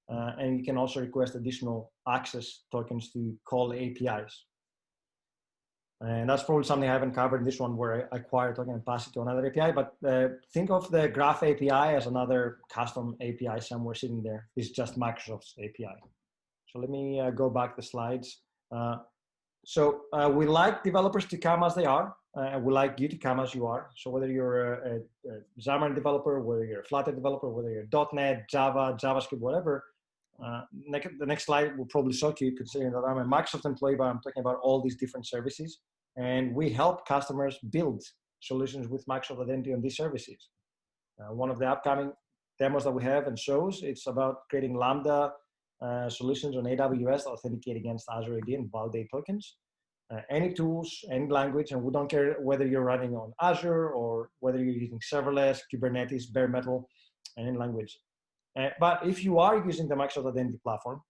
And you can also request additional access tokens to call APIs. And that's probably something I haven't covered in this one, where I acquire a token and pass it to another API. But think of the Graph API as another custom API somewhere sitting there. It's just Microsoft's API. So let me go back the slides. We like developers to come as they are. We like you to come as you are. So whether you're a Xamarin developer, whether you're a Flutter developer, whether you're .NET, Java, JavaScript, whatever, the next slide will probably shock you, considering that I'm a Microsoft employee, but I'm talking about all these different services. And we help customers build solutions with Microsoft Identity on these services. One of the upcoming demos that we have and shows, it's about creating Lambda solutions on AWS that authenticate against Azure AD and validate tokens. Any tools, any language, and we don't care whether you're running on Azure or whether you're using serverless, Kubernetes, bare metal, any language. But if you are using the Microsoft Identity Platform,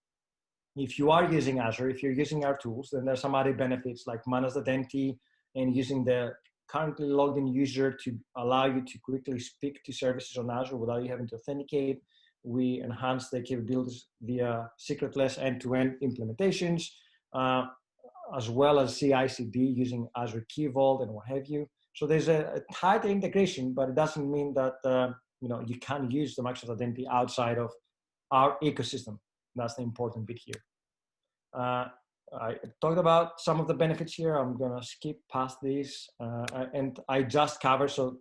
if you are using Azure, if you're using our tools, then there's some added benefits like managed identity and using the currently logged in user to allow you to quickly speak to services on Azure without you having to authenticate. We enhance the capabilities via secretless end-to-end implementations, as well as CI/CD using Azure Key Vault and what have you. So there's a tight integration, but it doesn't mean that you can't use the Microsoft Identity outside of our ecosystem. That's the important bit here. I talked about some of the benefits here. I'm gonna skip past these, and I just covered, so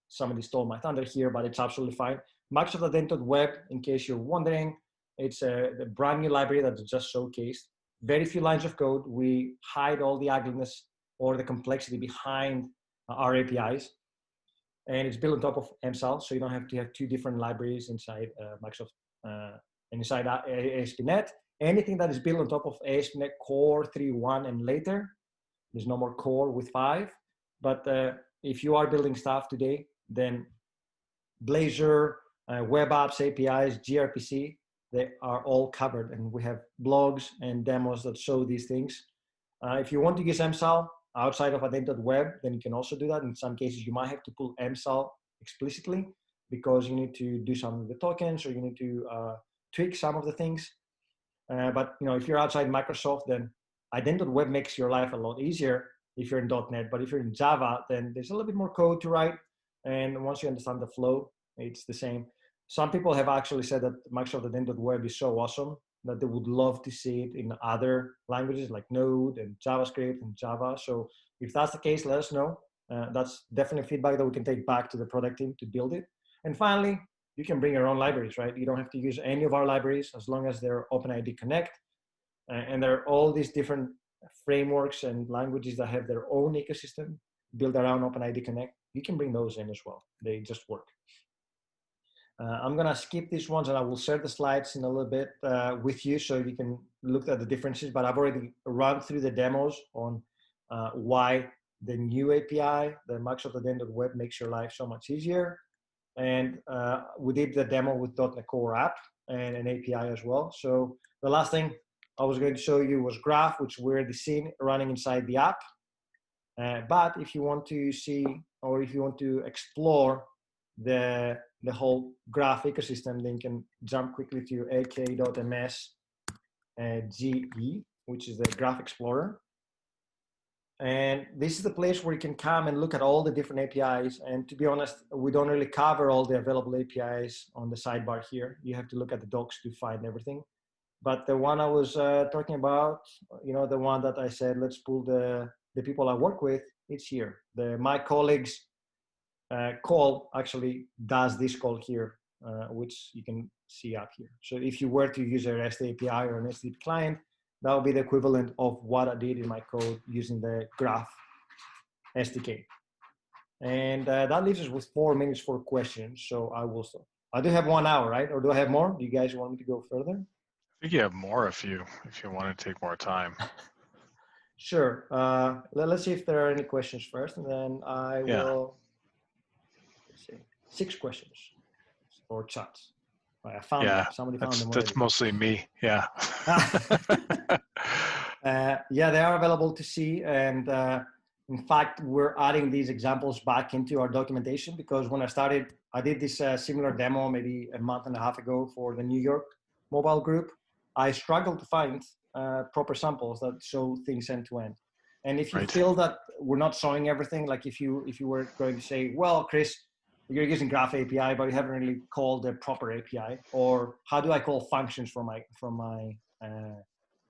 somebody stole my thunder here, but it's absolutely fine. Microsoft Identity Web, in case you're wondering, it's a brand new library that's just showcased. Very few lines of code. We hide all the ugliness or the complexity behind our APIs. And it's built on top of MSAL, so you don't have to have two different libraries inside Microsoft, inside ASP.NET. Anything that is built on top of ASP.NET Core 3.1 and later, there's no more Core with 5. But if you are building stuff today, then Blazor, web apps, APIs, gRPC, they are all covered. And we have blogs and demos that show these things. If you want to use MSAL outside of Identity Web, then you can also do that. In some cases, you might have to pull MSAL explicitly because you need to do some of the tokens or you need to tweak some of the things. But if you're outside Microsoft, then Identity Web makes your life a lot easier if you're in .NET. But if you're in Java, then there's a little bit more code to write. And once you understand the flow, it's the same. Some people have actually said that Microsoft Identity Web is so awesome that they would love to see it in other languages like Node and JavaScript and Java. So if that's the case, let us know. That's definitely feedback that we can take back to the product team to build it. And finally, you can bring your own libraries, right? You don't have to use any of our libraries as long as they're OpenID Connect. And there are all these different frameworks and languages that have their own ecosystem built around OpenID Connect. You can bring those in as well. They just work. I'm gonna skip these ones and I will share the slides in a little bit with you so you can look at the differences, but I've already run through the demos on why the new API, the Microsoft Identity Web, makes your life so much easier. And we did the demo with .NET Core app and an API as well. So the last thing I was going to show you was Graph, which we're the scene running inside the app. But if you want to see, or if you want to explore the whole Graph ecosystem, then you can jump quickly to ak.ms GE, which is the Graph Explorer. And this is the place where you can come and look at all the different APIs. And to be honest, we don't really cover all the available APIs on the sidebar here. You have to look at the docs to find everything. But the one I was talking about, the one that I said, let's pull the people I work with, it's here. My colleagues call actually does this call here. which you can see up here. So if you were to use a REST API or an HTTP client, that would be the equivalent of what I did in my code using the Graph SDK. And that leaves us with 4 minutes for questions. So I will stop. I do have 1 hour, right? Or do I have more? Do you guys want me to go further? I think you have more if you want to take more time. Sure. Let's see if there are any questions first, and then I will. Let's see, 6 questions or chats. Right, I found them. Somebody found them already. That's mostly me. Yeah. Yeah, they are available to see, and in fact, we're adding these examples back into our documentation because when I started, I did this similar demo maybe a month and a half ago for the New York mobile group. I struggled to find proper samples that show things end to end. And if you feel that we're not showing everything, like if you were going to say, well, Chris, you're using Graph API, but you haven't really called the proper API, or how do I call functions from my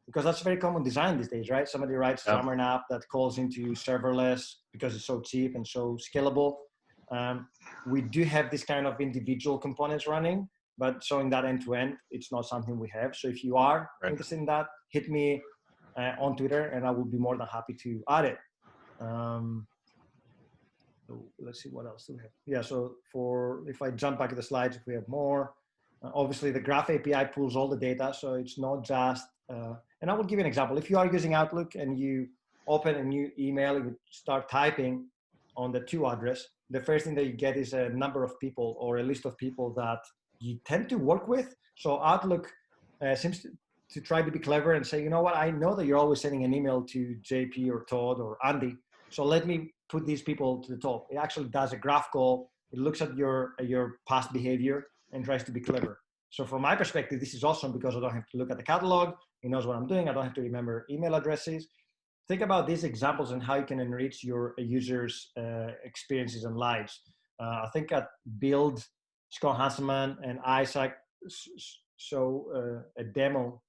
because that's a very common design these days, right? Somebody writes a Xamarin app that calls into serverless because it's so cheap and so scalable. We do have this kind of individual components running, but showing that end to end, it's not something we have. So if you are interested in that, hit me on Twitter and I will be more than happy to add it. So let's see what else do we have. Yeah, so if I jump back to the slides, if we have more, obviously the Graph API pulls all the data. So it's not just, and I will give you an example. If you are using Outlook and you open a new email, you start typing on the to address, the first thing that you get is a number of people or a list of people that you tend to work with. So Outlook seems to try to be clever and say, you know what, I know that you're always sending an email to JP or Todd or Andy. So let me put these people to the top. It actually does a graph call. It looks at your past behavior and tries to be clever. So from my perspective, this is awesome because I don't have to look at the catalog. It knows what I'm doing. I don't have to remember email addresses. Think about these examples and how you can enrich your users' experiences and lives. I think at Build, Scott Hanselman and Isaac show a demo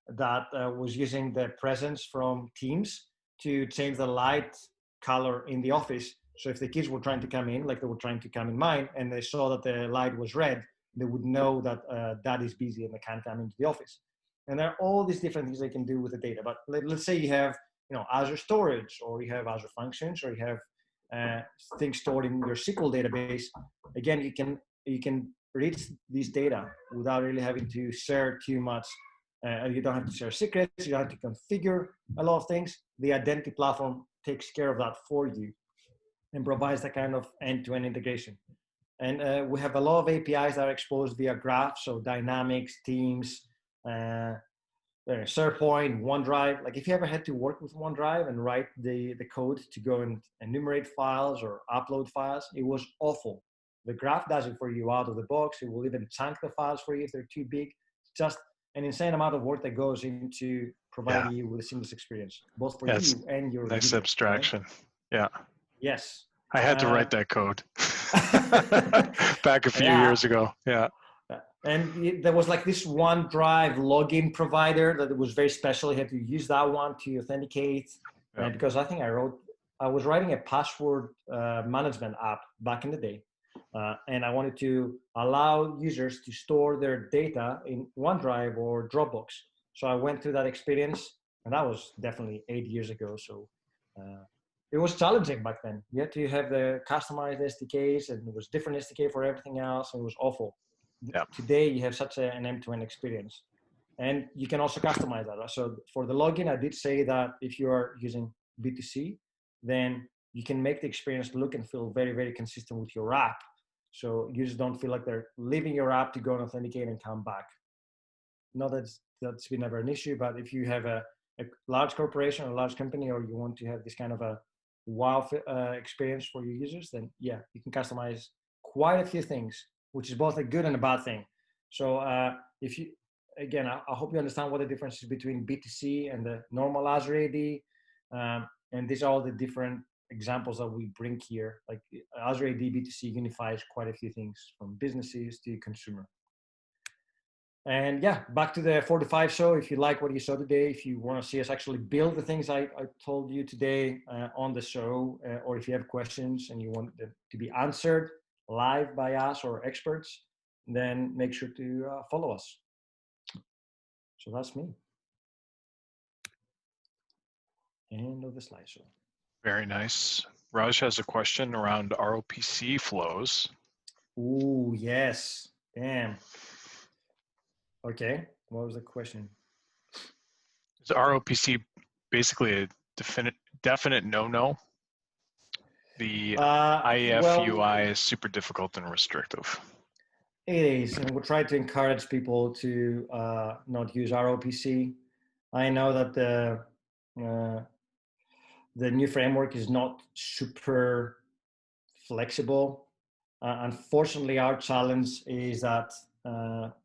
that was using the presence from Teams to change the light color in the office. So if the kids were trying to come in, like they were trying to come in mine, and they saw that the light was red, they would know that dad is busy and they can't come into the office. And there are all these different things they can do with the data. But let's say you have, Azure storage, or you have Azure functions, or you have things stored in your SQL database. Again, you can reach these data without really having to share too much. You don't have to share secrets. You don't have to configure a lot of things. The identity platform takes care of that for you and provides that kind of end-to-end integration. And we have a lot of APIs that are exposed via Graph, so Dynamics, Teams, SharePoint, OneDrive. Like if you ever had to work with OneDrive and write the code to go and enumerate files or upload files, it was awful. The Graph does it for you out of the box. It will even chunk the files for you if they're too big. It's just an insane amount of work that goes into providing you with a seamless experience, both for you and your nice users, abstraction. Right? Yeah. Yes. I had to write that code back a few years ago. Yeah. And there was like this OneDrive login provider that was very special. You had to use that one to authenticate. Because I think I was writing a password management app back in the day. And I wanted to allow users to store their data in OneDrive or Dropbox. So I went through that experience, and that was definitely 8 years ago. So it was challenging back then. You had to have the customized SDKs, and it was different SDK for everything else, and it was awful. Today, you have such an end-to-end experience. And you can also customize that. So for the login, I did say that if you are using B2C, then you can make the experience look and feel very, very consistent with your app. So users don't feel like they're leaving your app to go and authenticate and come back. Not that that's been never an issue, but if you have a large corporation or a large company, or you want to have this kind of a wow experience for your users, then yeah, you can customize quite a few things, which is both a good and a bad thing. So if you, again, I hope you understand what the difference is between B2C and the normal Azure AD. And these are all the different examples that we bring here. Like Azure AD B2C unifies quite a few things from businesses to consumer. And yeah, back to the 45 show. If you like what you saw today, if you want to see us actually build the things I told you today on the show, or if you have questions and you want them to be answered live by us or experts, then make sure to follow us. So that's me. End of the slideshow. Very nice. Raj has a question around ROPC flows. Ooh, yes. Damn. Okay. What was the question? Is ROPC basically a definite no-no? The IFUI is super difficult and restrictive. It is, and we try to encourage people to not use ROPC. I know that the new framework is not super flexible. Unfortunately, our challenge is that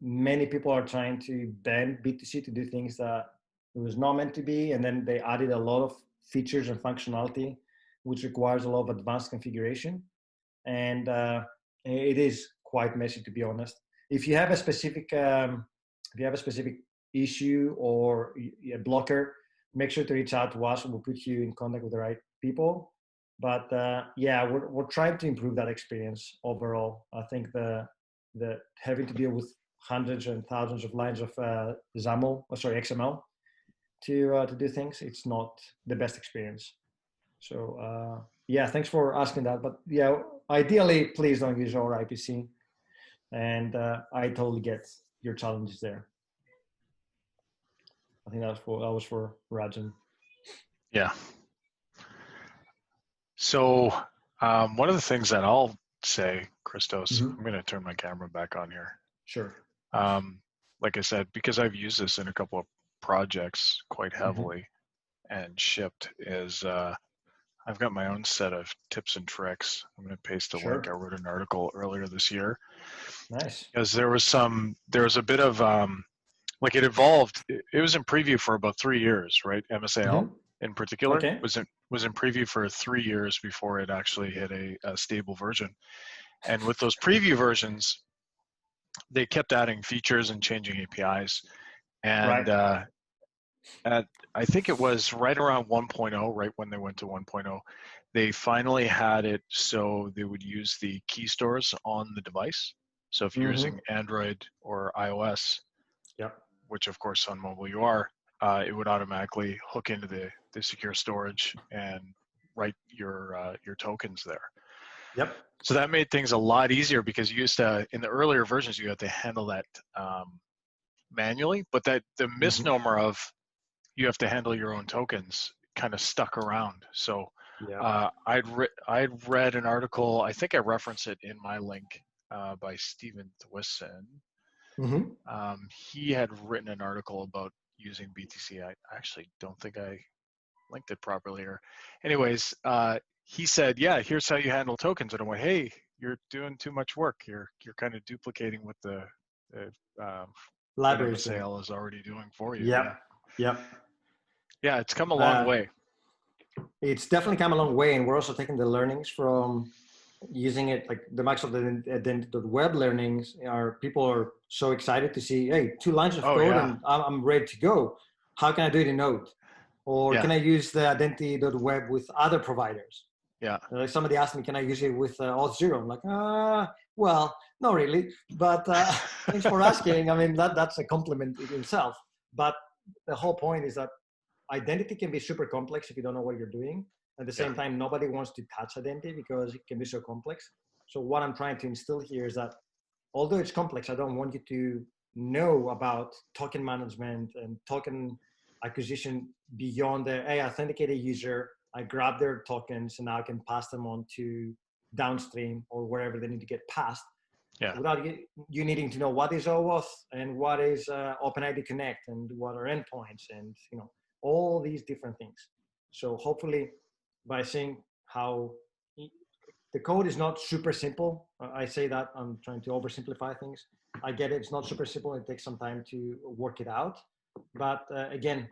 many people are trying to bend B2C to do things that it was not meant to be, and then they added a lot of features and functionality, which requires a lot of advanced configuration, and it is quite messy, to be honest. If you have a specific issue or a blocker, make sure to reach out to us. We'll put you in contact with the right people. But yeah, we're trying to improve that experience overall. I think the having to deal with hundreds and thousands of lines of XML to do things, it's not the best experience. So yeah, thanks for asking that. But yeah, ideally, please don't use ROPC. And I totally get your challenges there. I think that was for Rajan. Yeah. So one of the things that I'll say, Christos, I'm going to turn my camera back on here. Sure. Like I said, because I've used this in a couple of projects quite heavily and shipped, is I've got my own set of tips and tricks. I'm going to paste a link. I wrote an article earlier this year. Nice. Because there was a bit of like it evolved. It was in preview for about 3 years, right? MSAL in particular was in preview for 3 years before it actually hit a stable version. And with those preview versions, they kept adding features and changing APIs. And I think it was right around 1.0, right when they went to 1.0, they finally had it so they would use the key stores on the device. So if you're using Android or iOS, which of course on mobile you are, it would automatically hook into the secure storage and write your tokens there. So that made things a lot easier because you used to, in the earlier versions, you had to handle that manually, but that the misnomer of you have to handle your own tokens kind of stuck around. So I'd read an article, I think I referenced it in my link by Stephen Thwison. He had written an article about using BTC. I actually don't think I linked it properly here. Anyways, he said, yeah, here's how you handle tokens. And I went, hey, you're doing too much work. You're kind of duplicating what the library sale is already doing for you. Yeah, it's come a long way. It's definitely come a long way, and we're also taking the learnings from using it, like the Microsoft Identity.web learnings. People are so excited to see, hey, 2 lines of code and I'm ready to go. How can I do it in Node? Or can I use the Identity.web with other providers? Like somebody asked me, can I use it with Auth0? I'm like, well, not really, but thanks for asking. I mean, that's a compliment in itself. But the whole point is that identity can be super complex if you don't know what you're doing. At the same time, nobody wants to touch identity because it can be so complex. So what I'm trying to instill here is that although it's complex, I don't want you to know about token management and token acquisition beyond the, hey, I authenticate a user, I grab their tokens, and now I can pass them on to downstream or wherever they need to get passed. Without you needing to know what is OAuth and what is OpenID Connect and what are endpoints and all these different things. So hopefully by seeing how the code is not super simple, I say that I'm trying to oversimplify things. I get it, it's not super simple. It takes some time to work it out. But again,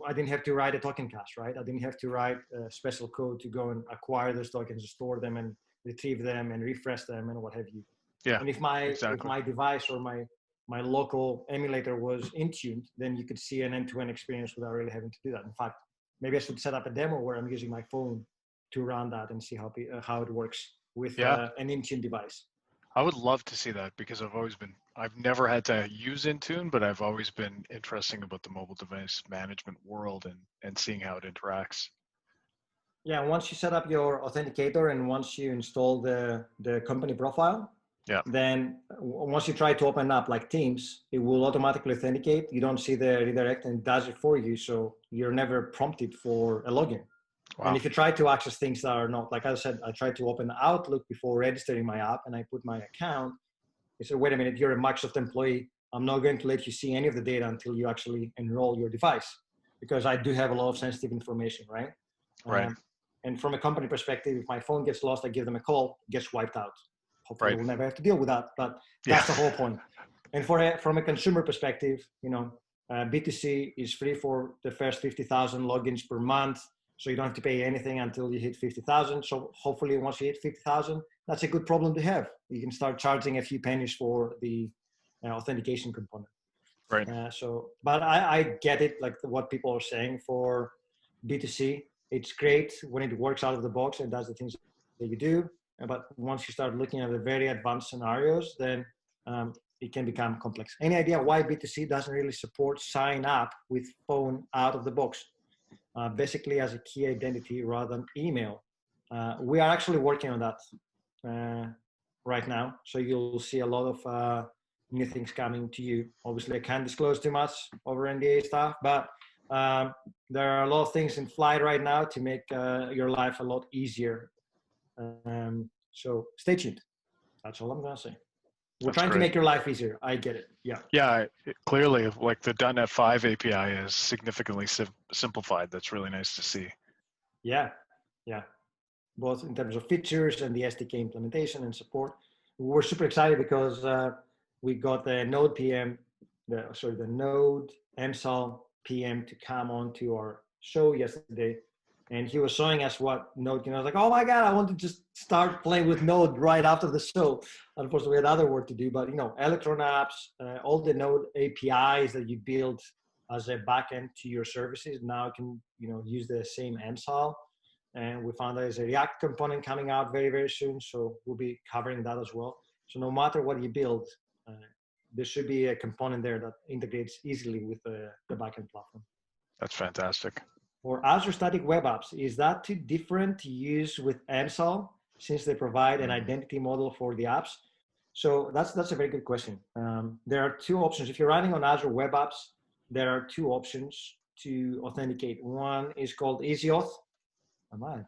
I didn't have to write a token cache, right? I didn't have to write a special code to go and acquire those tokens, store them and retrieve them and refresh them and what have you. And if my device or my local emulator was in tuned, then you could see an end-to-end experience without really having to do that. In fact, maybe I should set up a demo where I'm using my phone to run that and see how it works with an in-tune device. I would love to see that because I've never had to use Intune, but I've always been interested about the mobile device management world and seeing how it interacts. Yeah, once you set up your authenticator and once you install the company profile, Yeah. then once you try to open up like Teams, it will automatically authenticate. You don't see the redirect and it does it for you. So you're never prompted for a login. Wow. And if you try to access things that are not, like I said, I tried to open Outlook before registering my app and I put my account. It said, wait a minute, you're a Microsoft employee. I'm not going to let you see any of the data until you actually enroll your device because I do have a lot of sensitive information, right? Right. And from a company perspective, if my phone gets lost, I give them a call, it gets wiped out. Hopefully Right. we'll never have to deal with that, but Yeah. that's the whole point. And from a consumer perspective, B2C is free for the first 50,000 logins per month. So you don't have to pay anything until you hit 50,000. So hopefully once you hit 50,000, that's a good problem to have. You can start charging a few pennies for the authentication component. Right. But I get it, like what people are saying for B2C. It's great when it works out of the box and does the things that you do. But once you start looking at the very advanced scenarios, then it can become complex. Any idea why B2C doesn't really support sign up with phone out of the box? Basically as a key identity rather than email. We are actually working on that right now. So you'll see a lot of new things coming to you. Obviously, I can't disclose too much over NDA stuff, but there are a lot of things in flight right now to make your life a lot easier. So stay tuned. That's all I'm going to say. We're trying to make your life easier. I get it. Yeah. Yeah, clearly, like the .NET 5 API is significantly simplified. That's really nice to see. Yeah, yeah. Both in terms of features and the SDK implementation and support. We're super excited because we got the Node PM, the Node MSAL PM to come on to our show yesterday. And he was showing us what Node can. I was like, oh my God, I want to just start playing with Node right after the show. Unfortunately, we had other work to do, but Electron apps, all the Node APIs that you build as a backend to your services now can, use the same MSAL. And we found there's a React component coming out very, very soon. So we'll be covering that as well. So no matter what you build, there should be a component there that integrates easily with the backend platform. That's fantastic. For Azure Static Web Apps, is that too different to use with MSAL since they provide an identity model for the apps? So that's a very good question. There are two options. If you're running on Azure Web Apps, there are two options to authenticate. One is called EasyAuth.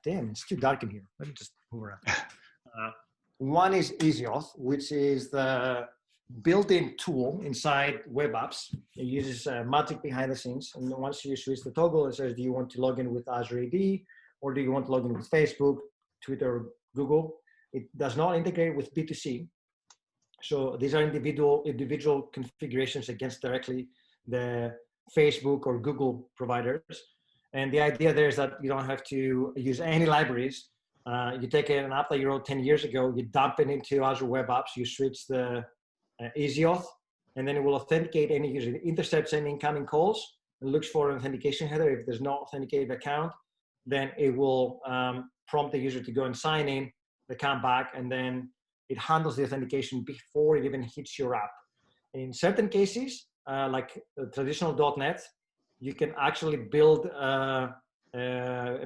Damn, it's too dark in here. Let me just move around. One is EasyAuth, which is the built-in tool inside web apps. It uses magic behind the scenes. And once you switch the toggle, it says, do you want to log in with Azure AD or do you want to log in with Facebook, Twitter, Google? It does not integrate with B2C. So these are individual configurations against directly the Facebook or Google providers. And the idea there is that you don't have to use any libraries. You take an app that you wrote 10 years ago, you dump it into Azure Web Apps, you switch the EasyAuth, and then it will authenticate any user. It intercepts any incoming calls and looks for an authentication header. If there's no authenticated account, then it will prompt the user to go and sign in. They come back, and then it handles the authentication before it even hits your app. In certain cases, like traditional .NET, you can actually build a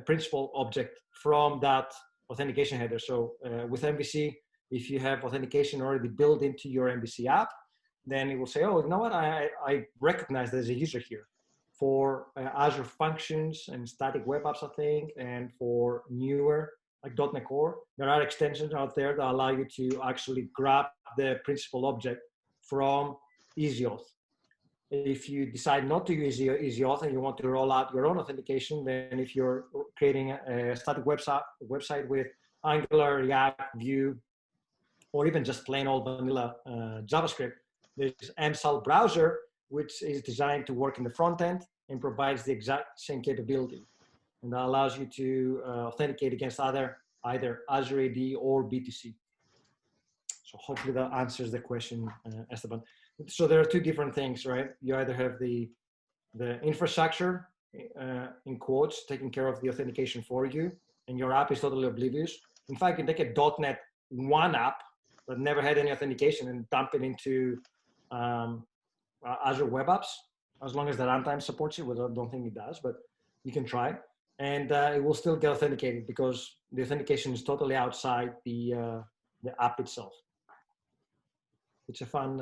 principal object from that authentication header. So with MVC, if you have authentication already built into your MVC app, then it will say, oh, you know what, I recognize there's a user here. For Azure Functions and static web apps, I think, and for newer, like .NET Core, there are extensions out there that allow you to actually grab the principal object from EasyAuth. If you decide not to use EasyAuth and you want to roll out your own authentication, then if you're creating a static website with Angular, React, Vue, or even just plain old vanilla JavaScript, there's MSAL browser, which is designed to work in the front end and provides the exact same capability. And that allows you to authenticate against either Azure AD or B2C. So hopefully that answers the question, Esteban. So there are two different things, right? You either have the infrastructure, in quotes, taking care of the authentication for you, and your app is totally oblivious. In fact, you can take a .NET 1 app that never had any authentication and dump it into Azure Web Apps, as long as the runtime supports it, which I don't think it does, but you can try. And it will still get authenticated because the authentication is totally outside the app itself. It's a fun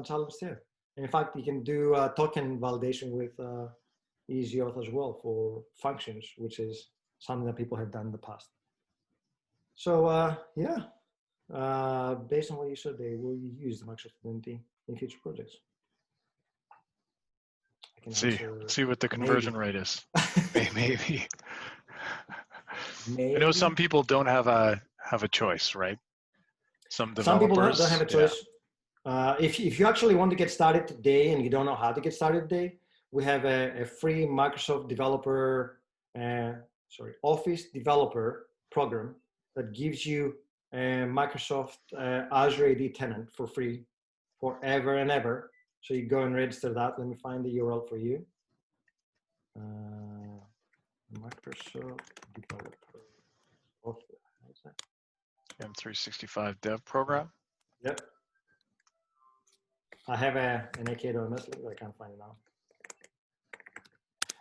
challenge too. And in fact, you can do token validation with Easy Auth as well for functions, which is something that people have done in the past. So yeah, based on what you said, they will use the Microsoft Identity in future projects. See what the conversion rate is. Maybe. Maybe. I know some people don't have a choice, right? Some developers. Some people don't have a choice. Yeah. If you actually want to get started today and you don't know how to get started today, we have a free Microsoft developer, Office developer program that gives you a Microsoft Azure AD tenant for free forever and ever. So you go and register that. Let me find the URL for you. Microsoft developer Office. M365 dev program. Yep. I have an AK on this, but I can't find it now.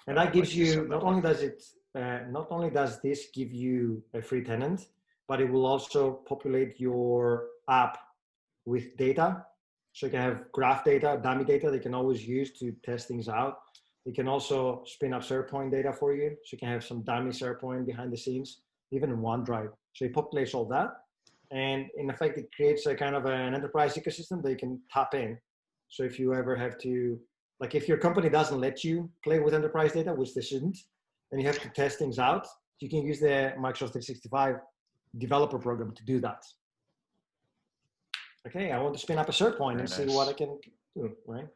And that gives you, not only does this give you a free tenant, but it will also populate your app with data. So you can have graph data, dummy data that you can always use to test things out. You can also spin up SharePoint data for you. So you can have some dummy SharePoint behind the scenes, even in OneDrive. So it populates all that. And in effect, it creates a kind of an enterprise ecosystem that you can tap in. So if you ever have to, like if your company doesn't let you play with enterprise data, which they shouldn't, and you have to test things out, you can use the Microsoft 365 developer program to do that. Okay, I want to spin up a SharePoint and see what I can do, right?